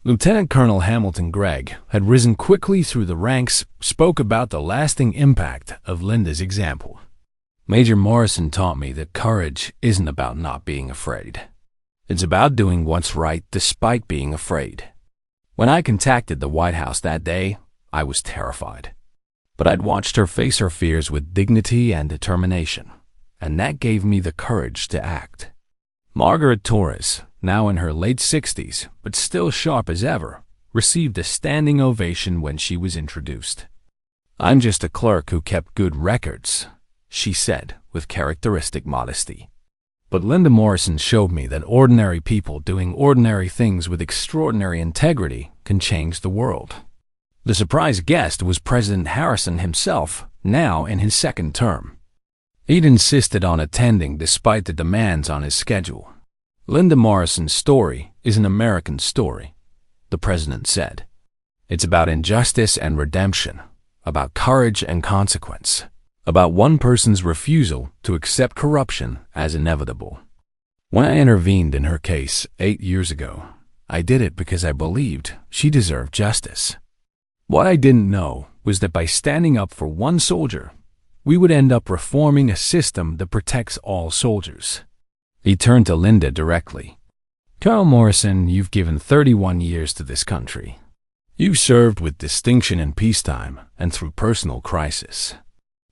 Lieutenant Colonel Hamilton Gregg had risen quickly through the ranks, spoke about the lasting impact of Linda's example. Major Morrison taught me that courage isn't about not being afraid. It's about doing what's right despite being afraid. When I contacted the White House that day, I was terrified. But I'd watched her face her fears with dignity and determination, and that gave me the courage to act. Margaret Torres, now in her late 60s, but still sharp as ever, received a standing ovation when she was introduced. "I'm just a clerk who kept good records," she said with characteristic modesty. But Linda Morrison showed me that ordinary people doing ordinary things with extraordinary integrity can change the world. The surprise guest was President Harrison himself, now in his second term. He'd insisted on attending despite the demands on his schedule. "Linda Morrison's story is an American story," the president said. "It's about injustice and redemption, about courage and consequence, about one person's refusal to accept corruption as inevitable. When I intervened in her case 8 years ago, I did it because I believed she deserved justice. What I didn't know was that by standing up for one soldier, we would end up reforming a system that protects all soldiers." He turned to Linda directly. "Colonel Morrison, you've given 31 years to this country. You've served with distinction in peacetime and through personal crisis.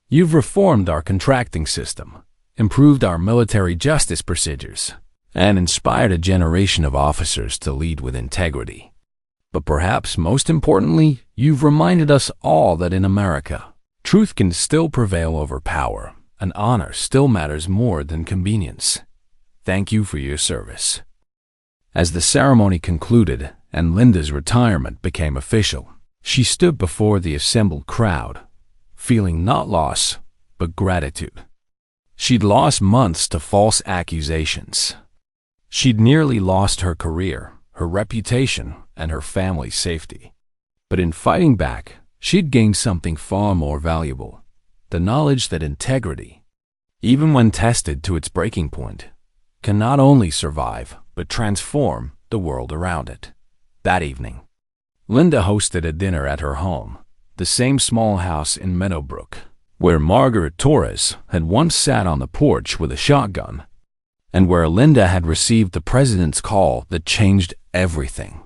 You've reformed our contracting system, improved our military justice procedures, and inspired a generation of officers to lead with integrity. But perhaps most importantly, you've reminded us all that in America, truth can still prevail over power, and honor still matters more than convenience. Thank you for your service." As the ceremony concluded and Linda's retirement became official, she stood before the assembled crowd, feeling not loss, but gratitude. She'd lost months to false accusations. She'd nearly lost her career, her reputation, and her family's safety. But in fighting back, she'd gained something far more valuable: the knowledge that integrity, even when tested to its breaking point, can not only survive, but transform the world around it. That evening, Linda hosted a dinner at her home, the same small house in Meadowbrook, where Margaret Torres had once sat on the porch with a shotgun, and where Linda had received the president's call that changed everything.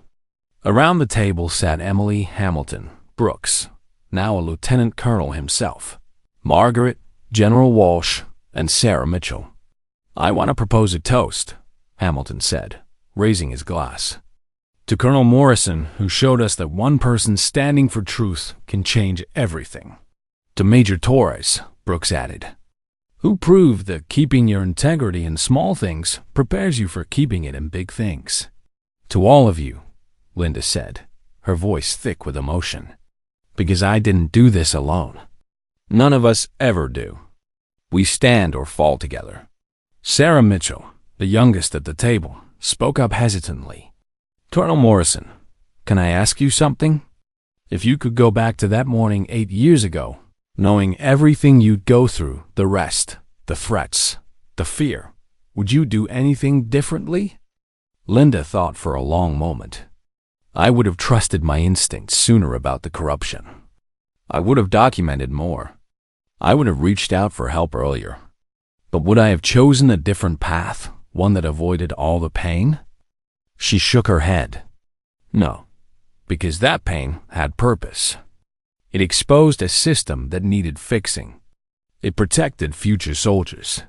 Around the table sat Emily Hamilton Brooks, now a lieutenant colonel himself, Margaret, General Walsh, and Sarah Mitchell. "I want to propose a toast," Hamilton said, raising his glass. "To Colonel Morrison, who showed us that one person standing for truth can change everything. To Major Torres," Brooks added, "who proved that keeping your integrity in small things prepares you for keeping it in big things. To all of you," Linda said, her voice thick with emotion, "because I didn't do this alone. None of us ever do. We stand or fall together." Sarah Mitchell, the youngest at the table, spoke up hesitantly. "Colonel Morrison, can I ask you something? If you could go back to that morning 8 years ago, knowing everything you'd go through, the rest, the threats, the fear, would you do anything differently?" Linda thought for a long moment. "I would have trusted my instincts sooner about the corruption. I would have documented more. I would have reached out for help earlier. But would I have chosen a different path, one that avoided all the pain?" She shook her head. "No, because that pain had purpose. It exposed a system that needed fixing. It protected future soldiers.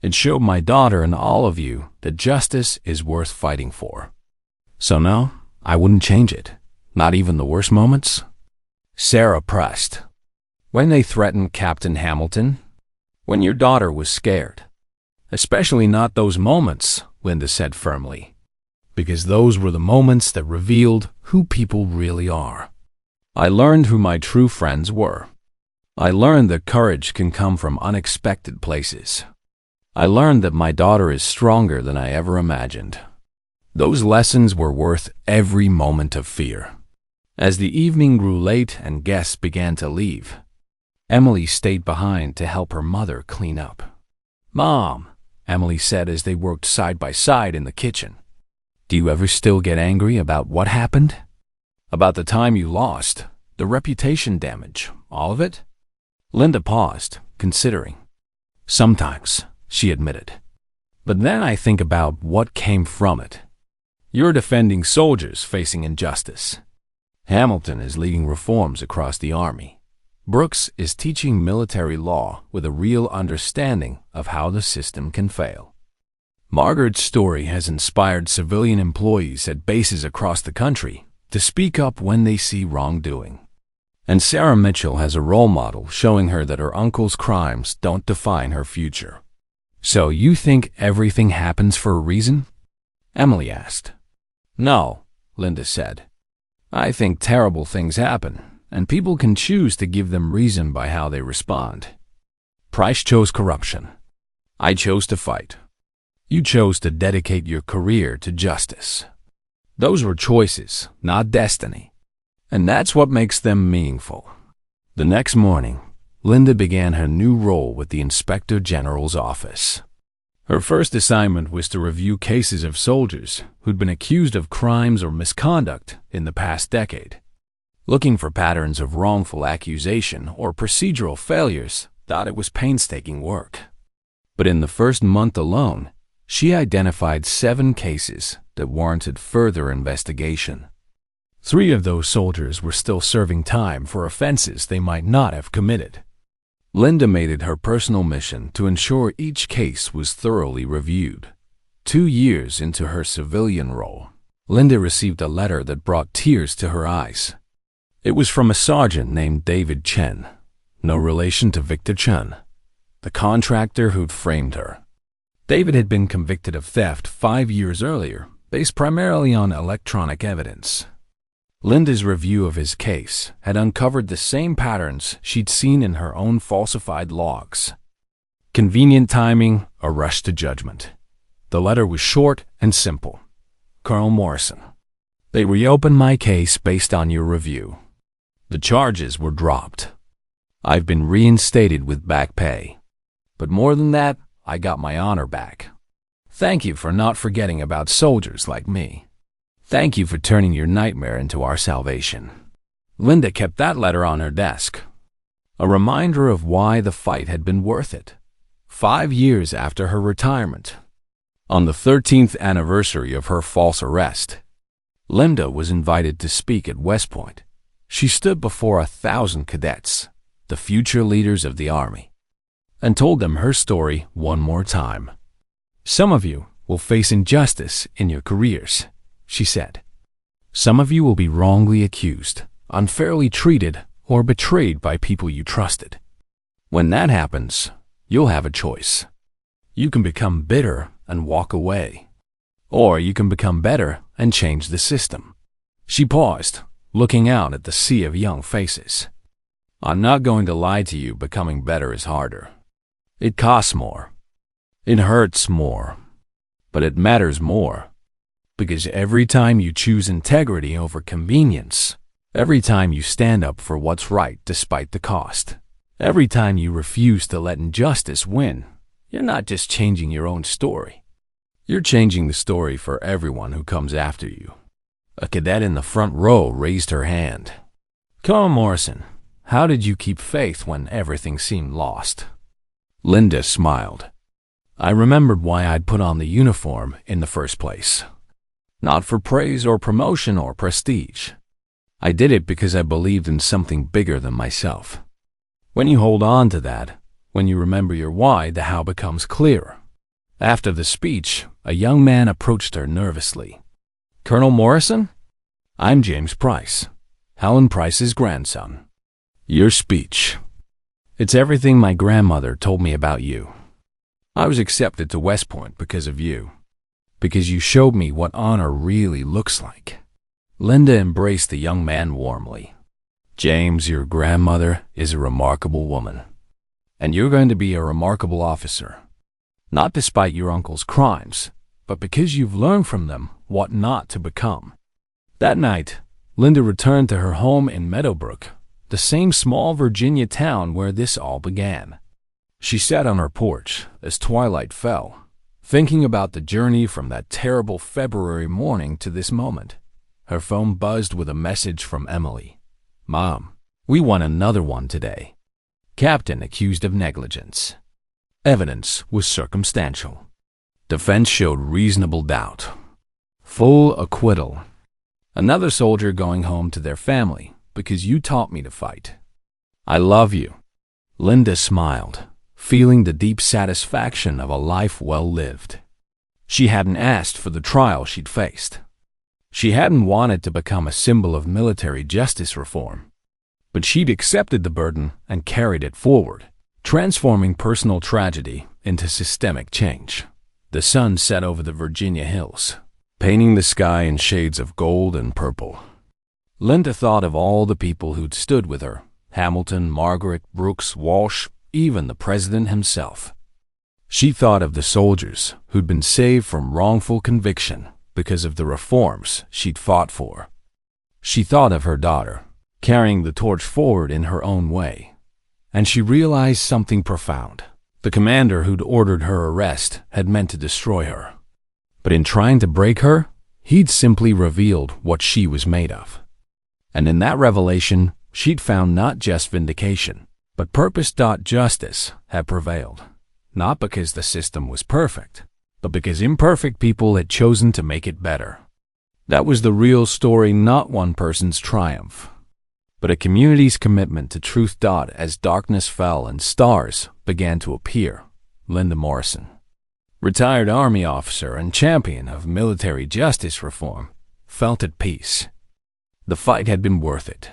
It showed my daughter and all of you that justice is worth fighting for. So no, I wouldn't change it, not even the worst moments." Sarah pressed. "When they threatened Captain Hamilton? When your daughter was scared?" "Especially not those moments," Linda said firmly, "because those were the moments that revealed who people really are. I learned who my true friends were. I learned that courage can come from unexpected places. I learned that my daughter is stronger than I ever imagined. Those lessons were worth every moment of fear." As the evening grew late and guests began to leave, Emily stayed behind to help her mother clean up. "Mom," Emily said as they worked side by side in the kitchen, "do you ever still get angry about what happened? About the time you lost, the reputation damage, all of it?" Linda paused, considering. Sometimes, she admitted. But then I think about what came from it. You're defending soldiers facing injustice. Hamilton is leading reforms across the army. Brooks is teaching military law with a real understanding of how the system can fail. Margaret's story has inspired civilian employees at bases across the country to speak up when they see wrongdoing. And Sarah Mitchell has a role model showing her that her uncle's crimes don't define her future. So you think everything happens for a reason? Emily asked. No, Linda said. I think terrible things happen, and people can choose to give them reason by how they respond. Price chose corruption. I chose to fight. You chose to dedicate your career to justice. Those were choices, not destiny. And that's what makes them meaningful. The next morning, Linda began her new role with the Inspector General's office. Her first assignment was to review cases of soldiers who'd been accused of crimes or misconduct in the past decade. Looking for patterns of wrongful accusation or procedural failures thought it was painstaking work. But in the first month alone, she identified 7 cases that warranted further investigation. 3 of those soldiers were still serving time for offenses they might not have committed. Linda made it her personal mission to ensure each case was thoroughly reviewed. 2 years into her civilian role, Linda received a letter that brought tears to her eyes. It was from a sergeant named David Chen, no relation to Victor Chen, the contractor who'd framed her. David had been convicted of theft 5 years earlier, based primarily on electronic evidence. Linda's review of his case had uncovered the same patterns she'd seen in her own falsified logs. Convenient timing, a rush to judgment. The letter was short and simple. Colonel Morrison, they reopened my case based on your review. The charges were dropped. I've been reinstated with back pay. But more than that, I got my honor back. Thank you for not forgetting about soldiers like me. Thank you for turning your nightmare into our salvation. Linda kept that letter on her desk, a reminder of why the fight had been worth it. 5 years after her retirement, on the 13th anniversary of her false arrest, Linda was invited to speak at West Point. She stood before 1,000 cadets, the future leaders of the Army, and told them her story one more time. Some of you will face injustice in your careers, she said. Some of you will be wrongly accused, unfairly treated, or betrayed by people you trusted. When that happens, you'll have a choice. You can become bitter and walk away, or you can become better and change the system. She paused, looking out at the sea of young faces. I'm not going to lie to you, becoming better is harder. It costs more. It hurts more. But it matters more. Because every time you choose integrity over convenience, every time you stand up for what's right despite the cost, every time you refuse to let injustice win, you're not just changing your own story. You're changing the story for everyone who comes after you. A cadet in the front row raised her hand. Colonel Morrison, how did you keep faith when everything seemed lost? Linda smiled. I remembered why I'd put on the uniform in the first place. Not for praise or promotion or prestige. I did it because I believed in something bigger than myself. When you hold on to that, when you remember your why, the how becomes clearer. After the speech, a young man approached her nervously. Colonel Morrison? I'm James Price, Helen Price's grandson. Your speech. It's everything my grandmother told me about you. I was accepted to West Point because of you. Because you showed me what honor really looks like. Linda embraced the young man warmly. James, your grandmother is a remarkable woman. And you're going to be a remarkable officer. Not despite your uncle's crimes, but because you've learned from them what not to become. That night, Linda returned to her home in Meadowbrook, the same small Virginia town where this all began. She sat on her porch as twilight fell, thinking about the journey from that terrible February morning to this moment. Her phone buzzed with a message from Emily. Mom, we won another one today. Captain accused of negligence. Evidence was circumstantial. Defense showed reasonable doubt. Full acquittal. Another soldier going home to their family because you taught me to fight. I love you. Linda smiled, feeling the deep satisfaction of a life well lived. She hadn't asked for the trial she'd faced. She hadn't wanted to become a symbol of military justice reform. But she'd accepted the burden and carried it forward, transforming personal tragedy into systemic change. The sun set over the Virginia hills, painting the sky in shades of gold and purple. Linda thought of all the people who'd stood with her: Hamilton, Margaret, Brooks, Walsh, even the president himself. She thought of the soldiers who'd been saved from wrongful conviction because of the reforms she'd fought for. She thought of her daughter, carrying the torch forward in her own way. And she realized something profound. The commander who'd ordered her arrest had meant to destroy her. But in trying to break her, he'd simply revealed what she was made of. And in that revelation, she'd found not just vindication, but purpose. Justice had prevailed. Not because the system was perfect, but because imperfect people had chosen to make it better. That was the real story, not one person's triumph, but a community's commitment to truth. As darkness fell and stars began to appear, Linda Morrison, retired Army officer and champion of military justice reform, felt at peace. The fight had been worth it.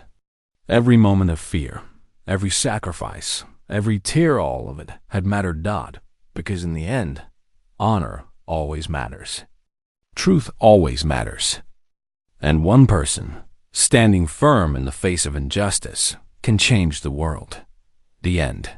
Every moment of fear, every sacrifice, every tear, all of it had mattered. Because in the end, honor always matters. Truth always matters. And one person, standing firm in the face of injustice, can change the world. The end.